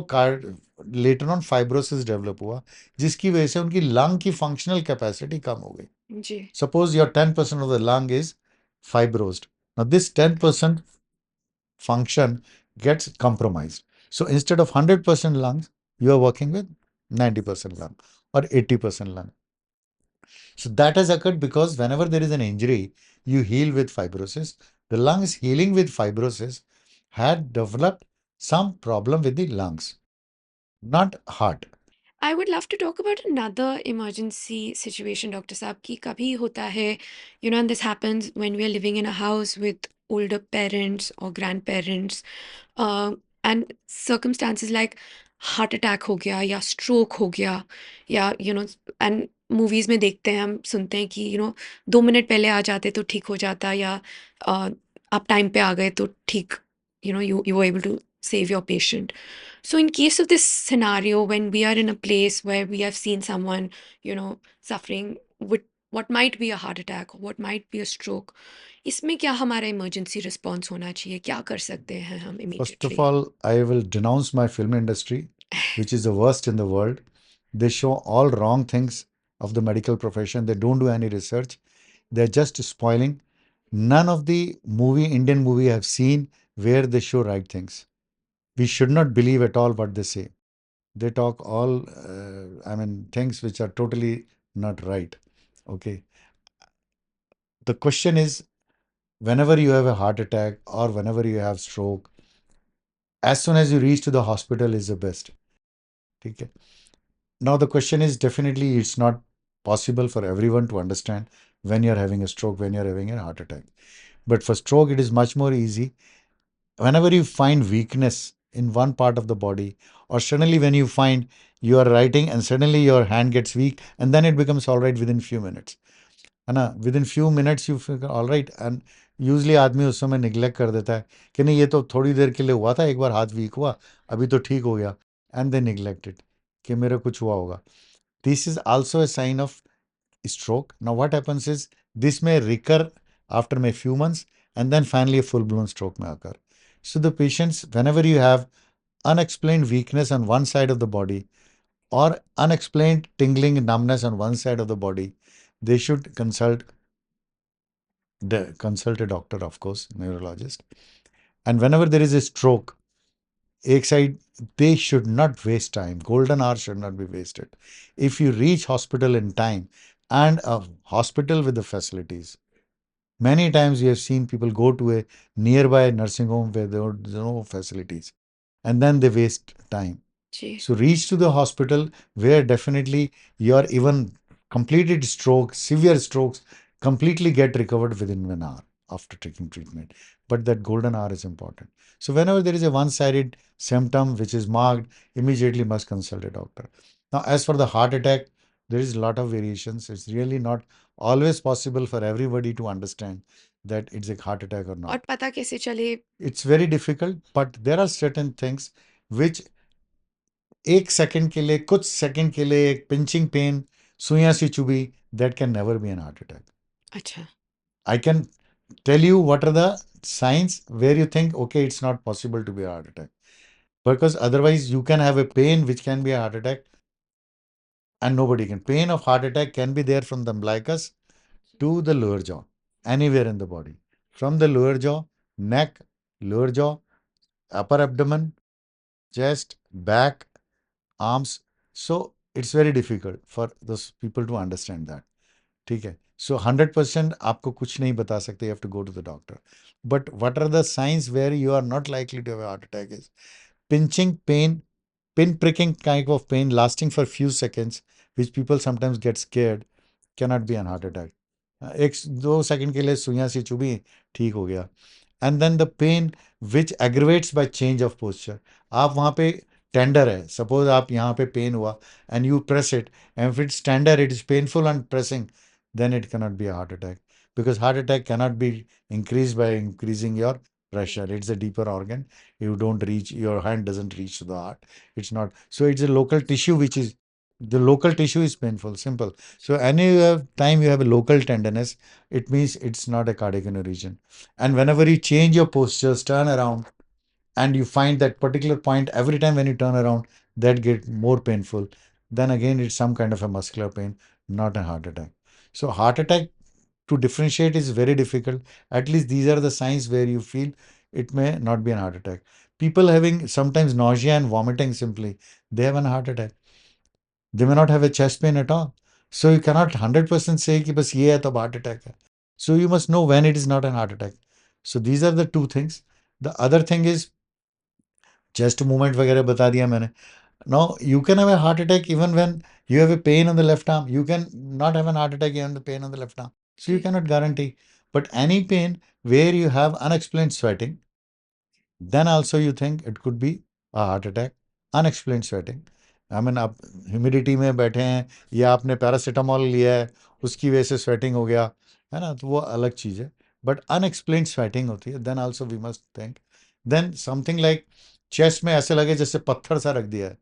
later on fibrosis develop हुआ, जिसकी वजह से उनकी lung की functional capacity कम हो गई. जी। Suppose your 10% of the lung is fibrosed. Now this 10% function gets compromised. So instead of 100% lungs, you are working with 90% lung or 80% lung. So that has occurred because whenever there is an injury, you heal with fibrosis. The lungs healing with fibrosis had developed some problem with the lungs, not heart. I would love to talk about another emergency situation doctor साहब, कि कभी होता है, and this happens when we are living in a house with older parents or grandparents, and circumstances like heart attack हो गया या stroke हो गया, या एंड मूवीज में देखते हैं, हम सुनते हैं कि 2 मिनट पहले आ जाते तो ठीक हो जाता, या आप टाइम पे आ गए तो ठीक, you were able to save your patient. So in case of this scenario, when we are in a place where we have seen someone, suffering with what might be a heart attack or what might be a stroke, इसमें क्या हमारा emergency response होना चाहिए, क्या कर सकते हैं हम First of immediately? all, I will denounce my film industry, which is the worst in the world. They show all wrong things of the medical profession. They don't do any research. They're just spoiling. None of the Indian movie I've seen where they show right things. We should not believe at all what they say. They talk all, things which are totally not right. Okay. The question is, whenever you have a heart attack or whenever you have stroke, as soon as you reach to the hospital is the best. Okay. Now the question is, definitely it's not possible for everyone to understand when you're having a stroke, when you're having a heart attack. But for stroke, it is much more easy. Whenever you find weakness in one part of the body, or suddenly when you find you are writing and suddenly your hand gets weak, and then it becomes all right within few minutes. है ना, with in few minutes you feel all right, and usually आदमी उस समय neglect कर देता है कि नहीं, ये तो थोड़ी देर के लिए हुआ था, एक बार हाथ वीक हुआ, अभी तो ठीक हो गया, एंड दे निग्लेक्टेड कि मेरे कुछ हुआ होगा. This is also a sign of stroke. Now, what happens is this may recur after a few months and then finally a full blown stroke may occur. So, the patients, whenever you have unexplained weakness on one side of the body or unexplained tingling numbness on one side of the body, they should consult a doctor, of course, neurologist. And whenever there is a stroke, एक side, they should not waste time. Golden hour should not be wasted. If you reach hospital in time and a hospital with the facilities, many times you have seen people go to a nearby nursing home where there are no facilities and then they waste time. जी So reach to the hospital where definitely your even completed stroke, severe strokes completely get recovered within an hour after taking treatment. But that golden hour is important. So whenever there is a one-sided symptom which is marked, immediately must consult a doctor. Now, as for the heart attack, there is a lot of variations. It's really not always possible for everybody to understand that it's a heart attack or और not. पता कैसे चले It's very difficult, but there are certain things which एक second के लिए कुछ second के लिए एक पिंचिंग पेन सुइयां सी चुभी that can never be an heart attack अच्छा I can tell you what are the signs where you think okay it's not possible to be a heart attack because otherwise you can have a pain which can be a heart attack and nobody can pain of heart attack can be there from the umbilicus to the lower jaw anywhere in the body from the lower jaw neck lower jaw upper abdomen chest back arms. So it's very difficult for those people to understand that. ठीक है. So 100% आपको कुछ नहीं बता सकते. You have to go to the doctor. But what are the signs where you are not likely to have a heart attack is pinching pain, pin pricking kind of pain lasting for few seconds, which people sometimes get scared, cannot be an heart attack. एक दो second के लिए सुइयां सी चुभी ठीक हो गया. And then the pain which aggravates by change of posture. आप वहाँ पे टेंडर है, सपोज आप यहाँ पे पेन हुआ and you press it and if it's tender it is painful on pressing then it cannot be a heart attack because heart attack cannot be increased by increasing your pressure. It's a deeper organ. You don't reach, your hand doesn't reach to the heart. It's not. So it's a local tissue which is, the local tissue is painful, simple. So any time you have a local tenderness, it means it's not a cardiac region. And whenever you change your postures, turn around, and you find that particular point every time when you turn around, that get more painful, then again it's some kind of a muscular pain, not a heart attack. So heart attack to differentiate is very difficult. At least these are the signs where you feel it may not be an heart attack. People having sometimes nausea and vomiting simply, they have an heart attack. They may not have a chest pain at all. So you cannot 100% say कि बस ये है तो heart attack है. So you must know when it is not an heart attack. So these are the two things. The other thing is chest movement वगैरह बता दिया मैंने. Now you can have a heart attack even when you have a pain on the left arm. You can not have an heart attack even the pain on the left arm. So you जी cannot guarantee. But any pain where you have unexplained sweating, then also you think it could be a heart attack. Unexplained sweating. I mean आप humidity में बैठे हैं या आपने paracetamol लिया है उसकी वजह से स्वेटिंग हो गया है ना, तो वो अलग चीज़ है. बट अनएक्सप्लेन्ड स्वेटिंग होती है, then also we must think. Then something like chest में ऐसे लगे जैसे पत्थर सा रख दिया है.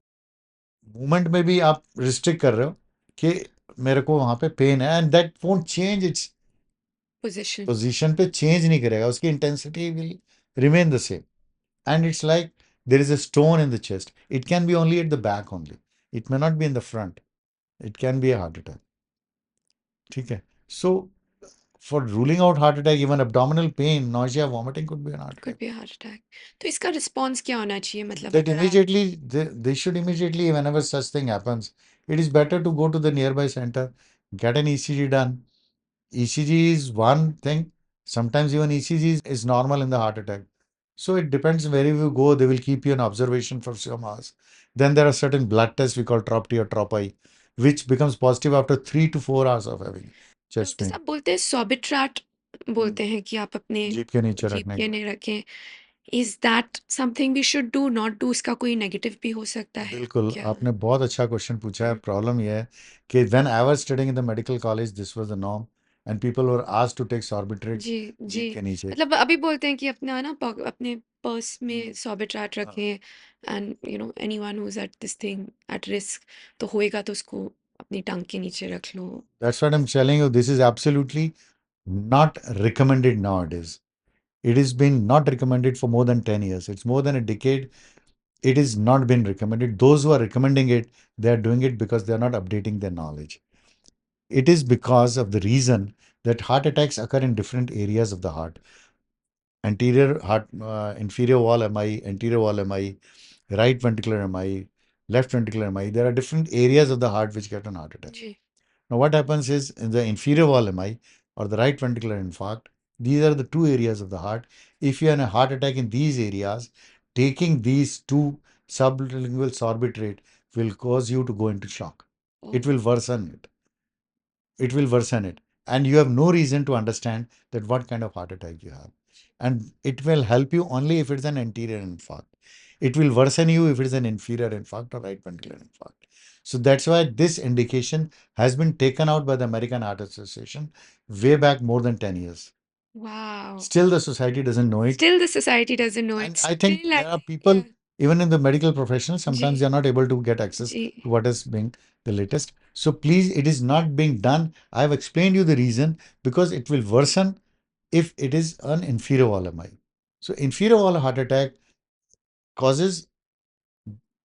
मूवमेंट में भी आप रिस्ट्रिक्ट कर रहे हो कि मेरे को वहां पे पेन है and that won't change its position position पे चेंज नहीं करेगा, उसकी intensity will remain the same. And it's like there is a stone in the chest. It can be only at the back only. It may not be in the front. It can be a heart attack. ठीक है. So for ruling out heart attack, even abdominal pain, nausea, vomiting could be an heart could attack. be a heart attack तो इसका response क्या होना चाहिए मतलब That अगर आप immediately, they should immediately, whenever such thing happens, it is better to go to the nearby center, get an ECG done. ECG is one thing. Sometimes even ECG is normal in the heart attack. So it depends where you go. They will keep you in observation for some hours. Then there are certain blood tests we call TROP-T or TROP-I, which becomes positive after 3 to 4 hours of having chest जैसे pain. आप बोलते हैं सॉबिट्रैट हम्म, बोलते हैं कि आप अपने जीभ के नीचे जीभ रखने के को. नहीं रखें is that something we should do not do इसका कोई नेगेटिव भी हो सकता है बिल्कुल, क्या आपने बहुत अच्छा क्वेश्चन पूछा है. हम्म, प्रॉब्लम यह है कि when I was studying in the medical college this was the norm and people were asked to take sorbitrates जी जी जीभ के नीचे. मतलब अभी बोलते हैं कि अपना ना अपने पर्स में हम्म, सॉबिट्रैट हाँ. रखें and anyone who is at this thing at risk तो होएगा तो उसको अपनी टांग के नीचे रख लो। That's what I'm telling you. This is absolutely not recommended nowadays. It has been not recommended for more than 10 years. It's more than a decade. It is not been recommended. Those who are recommending it, they are doing it because they are not updating their knowledge. It is because of the reason that heart attacks occur in different areas of the heart. Anterior heart, inferior wall MI, anterior wall MI, right ventricular MI, left ventricular MI. There are different areas of the heart which get an heart attack. जी Now, what happens is in the inferior wall MI or the right ventricular infarct, these are the two areas of the heart. If you have a heart attack in these areas, taking these two sublingual sorbitrate will cause you to go into shock. Oh It will worsen it. It will worsen it. And you have no reason to understand that what kind of heart attack you have. And it will help you only if it's an anterior infarct. It will worsen you if it's an inferior infarct or right ventricular infarct. So that's why this indication has been taken out by the American Heart Association way back more than 10 years. Wow Still, the society doesn't know it. Still, the society doesn't know it. And I think Still, there are yeah. people, even in the medical profession, sometimes जी, they are not able to get access जी. to what is being the latest. So please, it is not being done. I have explained you the reason because it will worsen if it is an inferior wall MI. So inferior wall heart attack causes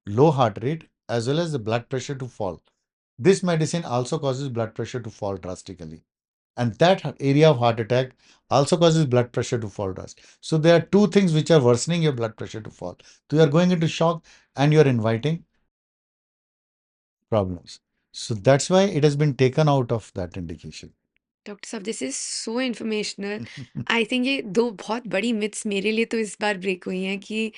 low heart rate as well as the blood pressure to fall. This medicine also causes blood pressure to fall drastically. And that area of heart attack also causes blood pressure to fall drastically. So there are two things which are worsening your blood pressure to fall. So you are going into shock and you are inviting problems. So that's why it has been taken out of that indication. Doctor साहब this is so informational I think ये दो बहुत बड़ी myths मेरे लिए तो इस बार break हुई हैं कि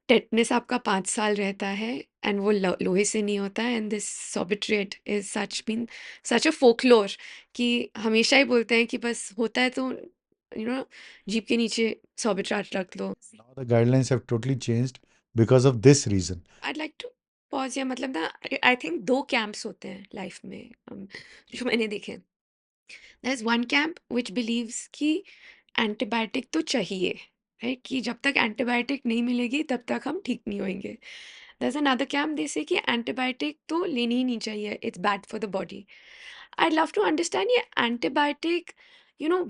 टेटनस आपका 5 साल रहता है एंड वो लोहे से नहीं होता है and this Sorbitrate is such a folklore कि हमेशा ही बोलते हैं कि बस होता है तो जीप के नीचे सॉर्बिट्रेट रख लो। Now the guidelines have totally changed because of this reason. I'd like to pause या मतलब ना आई थिंक दो कैंप्स होते हैं लाइफ में जो मैंने देखे। There is one camp which believes कि एंटीबायोटिक तो चाहिए, राइट, कि जब तक एंटीबायोटिक नहीं मिलेगी तब तक हम ठीक नहीं होंगे। There is another camp they say कि एंटीबायोटिक तो लेनी ही नहीं चाहिए, it's bad for the body. I'd love to understand ये antibiotic,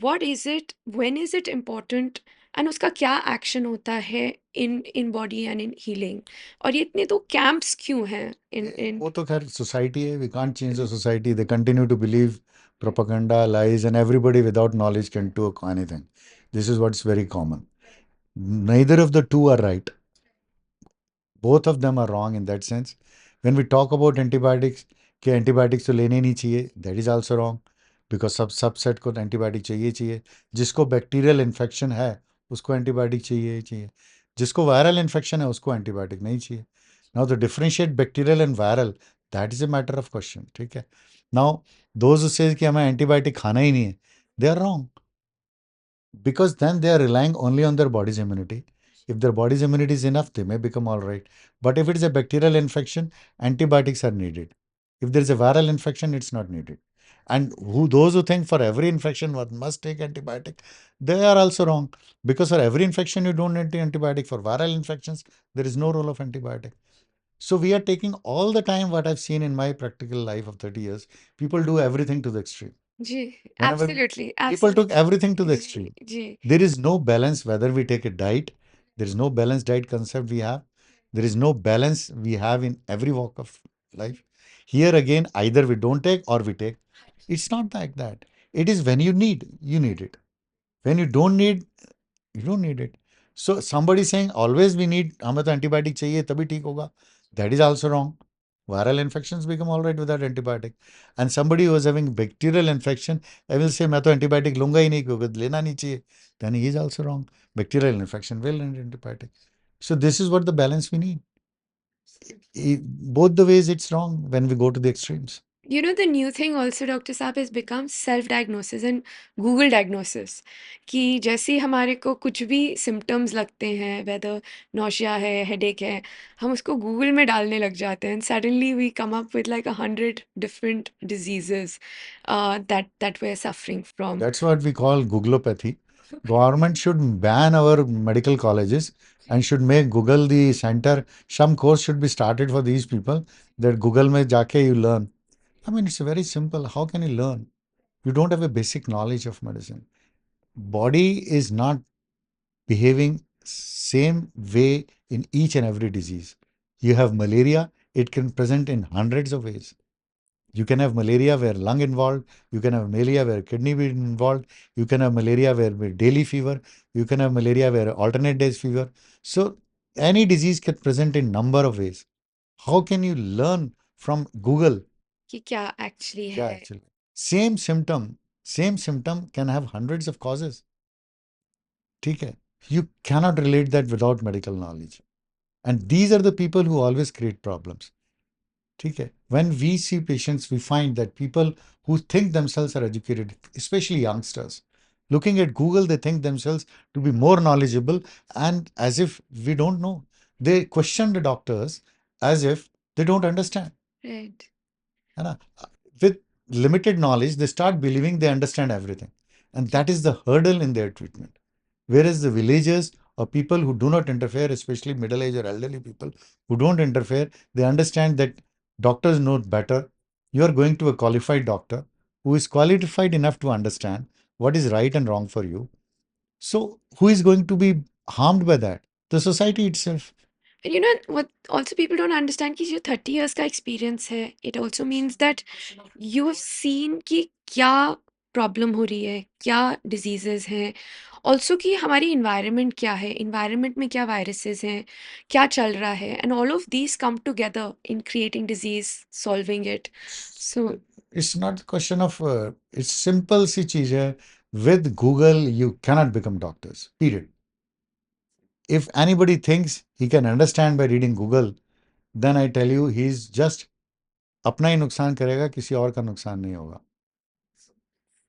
what is it, when is it important, and उसका क्या एक्शन होता है in body and in healing, और ये इतने तो कैंप्स क्यों हैं इन वो तो खैर society है. We can't change the society. They continue to believe propaganda, lies, and everybody without knowledge can do anything. This is what's very common. Neither of the two are right. Both of them are wrong in that sense. When we talk about antibiotics, कि antibiotics तो लेने नहीं चाहिए, that is also wrong. Because सब subset को antibiotic चाहिए चाहिए. जिसको बैक्टीरियल इन्फेक्शन है उसको एंटीबायोटिक चाहिए चाहिए. जिसको वायरल इन्फेक्शन है उसको एंटीबायोटिक नहीं चाहिए. Now the differentiate bacterial and viral, that is a matter of question. ठीक है. नाउ दोज से कि हमें एंटीबायोटिक खाना ही नहीं है, they are wrong. Because then they are relying only on their body's immunity. If their body's immunity is enough, they may become all right. But if it is a bacterial infection, antibiotics are needed. If there is a viral infection, it's not needed. And those who think for every infection one must take antibiotic, they are also wrong. Because for every infection you don't need antibiotic. For viral infections, there is no role of antibiotic. So we are taking all the time what I've seen in my practical life of 30 years. People do everything to the extreme. जी Whenever absolutely people took absolutely everything to the जी extreme, जी there is no balance whether we take a diet. There is no balanced diet concept we have. There is no balance we have in every walk of life. Here again, either we don't take or we take. It's not like that. It is when you need it. When you don't need, you don't need it. So somebody saying always we need, हमें तो antibiotic चाहिए तभी ठीक होगा. That is also wrong. Viral infections become all right without antibiotic. And somebody who is having bacterial infection, I will say मैं तो antibiotic लूंगा ही नहीं क्योंकि लेना नहीं चाहिए. Then he is also wrong. Bacterial infection will need antibiotic. So this is what the balance we need. Both the ways it's wrong when we go to the extremes. the new thing also, doctor साहब, has become self diagnosis and Google diagnosis, कि जैसे ही हमारे को कुछ भी symptoms लगते हैं, वेदर नौशिया है, हेडेक है, हम उसको गूगल में डालने लग जाते हैं, and suddenly we come up with like 100 different diseases that we're suffering from. That's what we call Googleopathy. Government should ban our medical colleges and should make Google the center. Some course should be started for these people that Google में जाके you learn. I mean, it's very simple. How can you learn? You don't have a basic knowledge of medicine. Body is not behaving same way in each and every disease. You have malaria, it can present in hundreds of ways. You can have malaria where lung involved, you can have malaria where kidney be involved, you can have malaria where with daily fever, you can have malaria where alternate days fever. So any disease can present in number of ways. How can you learn from Google? कि क्या actually Yeah, है. actually. Same symptom can have hundreds of causes. ठीक है? You cannot relate that without medical knowledge. And these are the people who always create problems. ठीक है? When we see patients, we find that people who think themselves are educated, especially youngsters, looking at Google, they think themselves to be more knowledgeable, and as if we don't know. They question the doctors as if they don't understand. Right. है ना? With limited knowledge, they start believing they understand everything. And that is the hurdle in their treatment. Whereas the villagers or people who do not interfere, especially middle aged or elderly people who don't interfere, they understand that doctors know better. You are going to a qualified doctor who is qualified enough to understand what is right and wrong for you. So, who is going to be harmed by that? The society itself. And you know what also people don't understand कि जो 30 years का experience है, it also means that you have seen कि क्या problem हो रही है, क्या डिजीजेस हैं, ऑल्सो कि हमारी इन्वायरमेंट क्या है, इन्वायरमेंट में क्या वायरसेस हैं, क्या चल रहा है, and all of these come together in creating disease, solving it. So It's not a question of, it's simple सी चीज है. With Google, you cannot become doctors. Period. If anybody thinks he can understand by reading Google, then I tell you, he's just अपना ही नुकसान करेगा, किसी और का नुकसान नहीं होगा.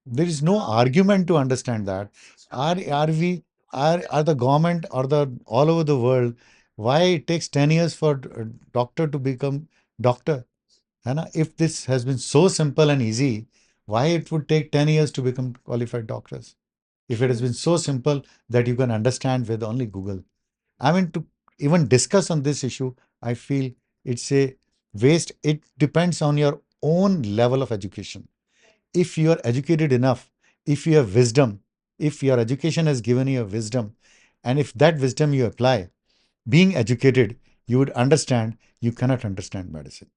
There is no argument to understand that. Are we are the government or the all over the world? Why it takes 10 years for a doctor to become doctor? है ना? If this has been so simple and easy, why it would take 10 years to become qualified doctors? If it has true. been so simple that you can understand with only Google. I mean, to even discuss on this issue, I feel it's a waste. It depends on your own level of education. If you are educated enough, if you have wisdom, if your education has given you a wisdom, and if that wisdom you apply, being educated, you would understand you cannot understand medicine.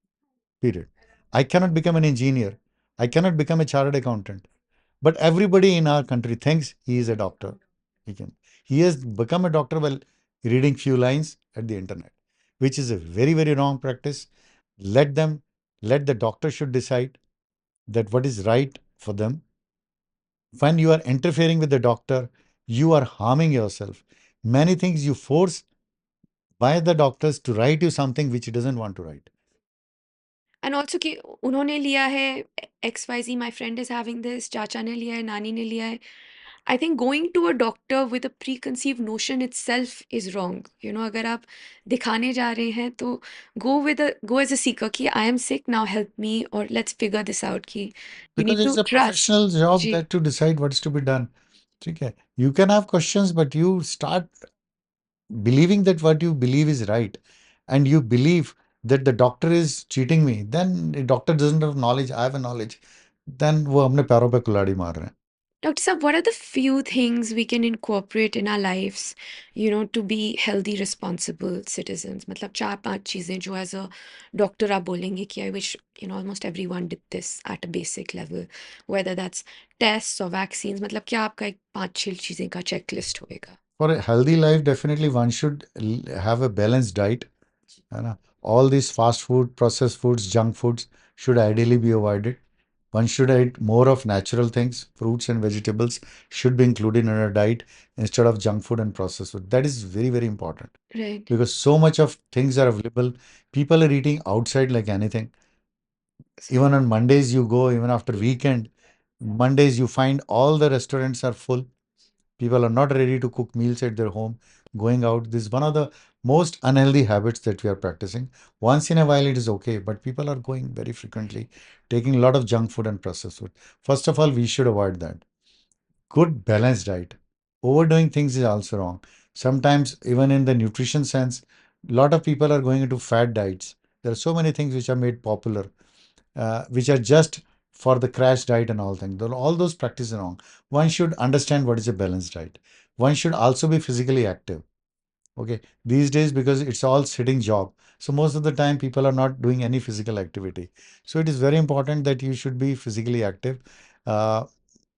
Period. I cannot become an engineer. I cannot become a chartered accountant. But everybody in our country thinks he is a doctor. He can. He has become a doctor while reading few lines at the internet, which is a very, very wrong practice. Let them, let the doctor should decide that what is right for them. When you are interfering with the doctor, you are harming yourself. Many things you force by the doctors to write you something which he doesn't want to write. And also कि उन्होंने लिया है, X Y जी my friend is having this, चाचा ने लिया है, नानी ने लिया है. I think going to a doctor with a pre conceive notion itself is wrong. You know, अगर आप दिखाने जा रहे हैं तो गो एज अ सीकर कि I am sick now help me, और लेट्स फिगर दिस आउट कि you Because need to it's a trust. professional job जी. that to decide what's to be done. Okay. You can have questions, but you start believing that what you believe is right, and you believe that the doctor is cheating me, then the doctor doesn't have knowledge, I have a knowledge, then वो अपने पैरों पे कुल्हाड़ी मार रहे हैं. Doctor Saab, what are the few things we can incorporate in our lives, you know, to be healthy, responsible citizens? मतलब चार पांच चीजें जो as a doctor आप बोलेंगे कि I wish, you know, almost everyone did this at a basic level, whether that's tests or vaccines. मतलब क्या आपका एक पांच छह चीजें का checklist होएगा? For a healthy life, definitely one should have a balanced diet. है ना? All these fast food, processed foods, junk foods should ideally be avoided. One should eat more of natural things. Fruits and vegetables should be included in our diet instead of junk food and processed food. That is very, very important Right. because so much of things are available. People are eating outside like anything. Even on Mondays, you go, even after weekend, Mondays, you find all the restaurants are full. People are not ready to cook meals at their home, going out. This is one of the most unhealthy habits that we are practicing. Once in a while, it is okay, but people are going very frequently, taking a lot of junk food and processed food. First of all, we should avoid that. Good balanced diet. Overdoing things is also wrong. Sometimes, even in the nutrition sense, a lot of people are going into fat diets. There are so many things which are made popular. which are just for the crash diet and all things. All those practices are wrong. One should understand what is a balanced diet. One should also be physically active. Okay, these days because it's all sitting job, so most of the time people are not doing any physical activity. So it is very important that you should be physically active. Uh,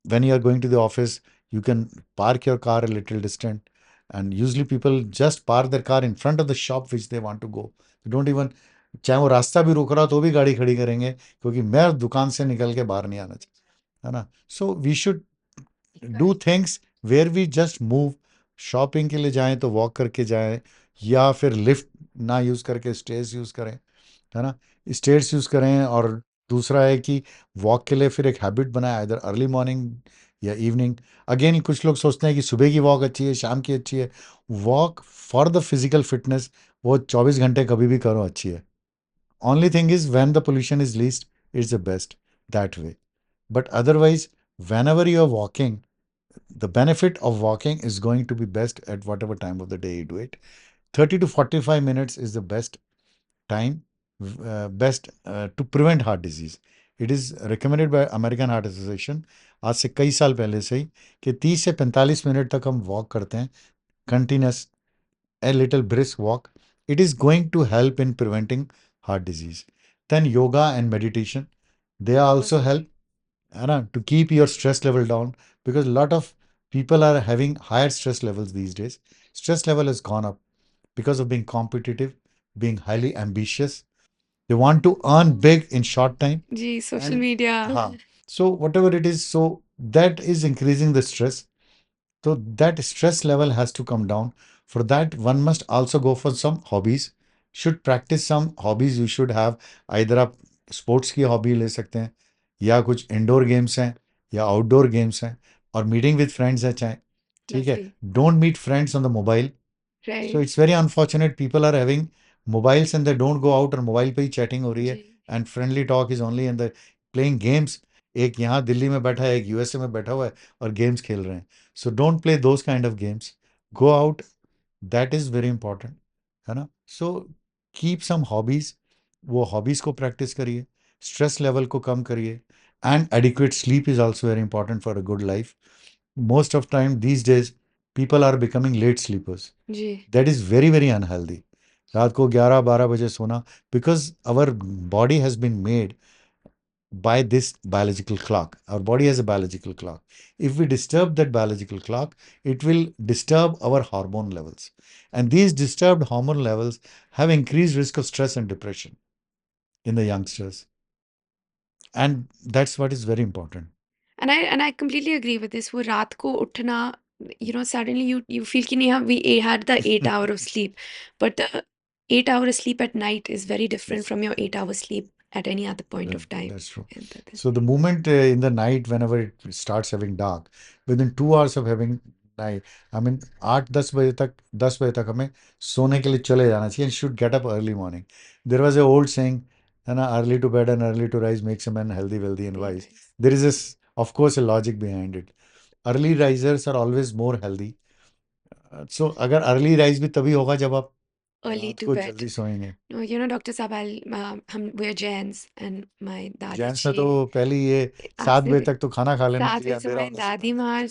when you are going to the office, you can park your car a little distant, and usually people just park their car in front of the shop which they want to go. They don't even, चाहे वो रास्ता भी रुक रहा हो तो भी गाड़ी खड़ी करेंगे क्योंकि मैं दुकान से निकल के बाहर नहीं आना चाहिए, है ना. So we should do Correct. Things where we just move. Shopping के लिए जाएं तो वॉक करके जाएं, या फिर लिफ्ट ना यूज करके स्टेयर्स यूज करें, है ना. स्टेयर्स यूज करें. और दूसरा है कि वॉक के लिए फिर एक हैबिट बनाए, इधर अर्ली मॉर्निंग या इवनिंग. अगेन कुछ लोग सोचते हैं कि सुबह की वॉक अच्छी है, शाम की अच्छी है. Walk for the physical fitness वो 24 घंटे कभी भी करो अच्छी है. Only thing is when the pollution is least, it's the best that way. But otherwise, whenever you are walking, the benefit of walking is going to be best at whatever time of the day you do it. 30 to 45 minutes is the best time, best to prevent heart disease. It is recommended by American Heart Association आज से कई साल पहले से ही कि 30 से 45 minute तक हम वॉक करते हैं, continuous, a little brisk walk, it is going to help in preventing heart disease. Then yoga and meditation, they also help, है ना, to keep your stress level down, because a lot of people are having higher stress levels these days. Stress level has gone up because of being competitive, being highly ambitious. They want to earn big in short time. जी, social And media. so whatever it is, so that is increasing the stress. So that stress level has to come down. For that, one must also go for some hobbies. Should practice some hobbies you should have. Either आप sports की hobby ले सकते हैं, या कुछ indoor games हैं, या outdoor games हैं, और मीटिंग विद फ्रेंड्स है चाहे. ठीक है. Lovely. Don't meet friends on the mobile. So Right. it's very unfortunate people are having mobiles and they don't go out, और मोबाइल पे ही चैटिंग हो रही है, जी. And friendly talk is only in the playing games. एक यहाँ दिल्ली में बैठा है, एक यूएसए में बैठा हुआ है, और गेम्स खेल रहे हैं. So don't play those kind of games. Go out, that is very important, है ना. सो कीप सम हॉबीज, वो हॉबीज को प्रैक्टिस करिए, स्ट्रेस लेवल को कम करिए. And adequate sleep is also very important for a good life. Most of time these days people are becoming late sleepers. जी. That is very very unhealthy. रात को 11-12 बजे सोना, because our body has been made by this biological clock. Our body has a biological clock. If we disturb that biological clock, it will disturb our hormone levels, and these disturbed hormone levels have increased risk of stress and depression in the youngsters, and that's what is very important. And I completely agree with this. वो रात को उठना, suddenly you feel कि नहीं, हाँ, we had the 8 hour of sleep, but the 8 hour sleep at night is very different Yes. from your 8 hour sleep at any other point of time. That's true. And that is So the moment in the night, whenever it starts having dark, within 2 hours of having night, I mean, 8-10 बजे तक हमें सोने के लिए चले जाना चाहिए, and should get up early morning. There was a old saying, है ना, early to bed and early to rise makes a man healthy, wealthy, and very wise. nice. There is this, of course, a logic behind it. Early risers are always more healthy. So अगर early rise भी तभी होगा जब आप Early रात to को bed. जल्दी सोएंगे. No, Dr. Saab, we're Jains, and my dadi, gents में तो पहले ही ये आज 7 बजे से तक तो खाना खा लेना 7 चाहिए, बजे से अंधेरा हमारी होने से दादी पहले. माँ,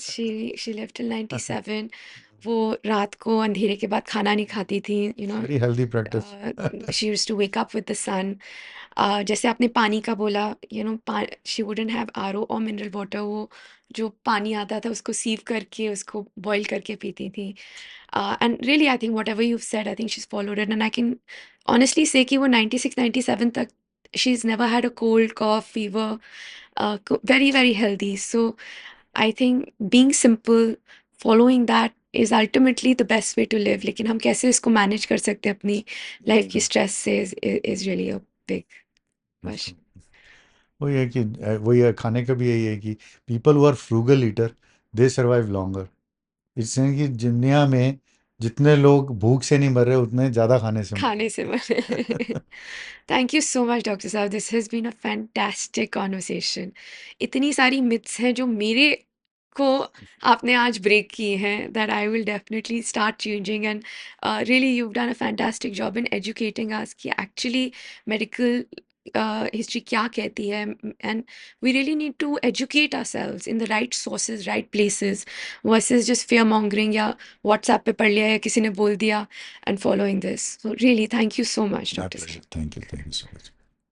she lived till 97. वो रात को अंधेरे के बाद खाना नहीं खाती थी, very healthy practice. she used to wake up with the sun. जैसे आपने पानी का बोला, she wouldn't have RO or mineral water. वो जो पानी आता था उसको सीव करके उसको बॉईल करके पीती थी. And really, I think whatever you've said, I think she's followed it. And I can honestly say कि वो 96, 97 तक she's never had a cold, cough, fever. Very, very healthy. So I think being simple, following that is ultimately the best way to live. लेकिन हम कैसे इसको manage कर सकते हैं अपनी लाइफ की स्ट्रेस से is really a big question. वही है कि वही है, खाने का भी यही है कि people who are frugal eater they survive longer. इससे कि दुनिया में जितने लोग भूख से नहीं मर रहे उतने ज़्यादा खाने से मर खाने से रहे. बने. Thank you so much, Dr. Saab. This has been a fantastic conversation. इतनी सारी myths हैं जो मेरे को आपने आज break किए हैं, that I will definitely start changing. And really, you've done a fantastic job in educating us कि actually medical हिस्ट्री क्या कहती है, and we really need to educate ourselves in the right sources, right places, versus just fear mongering या WhatsApp पे पढ़ लिया या किसी ने बोल दिया and following this. So really, thank you so much, My Dr. pleasure. Singh. Thank you. Thank you so much.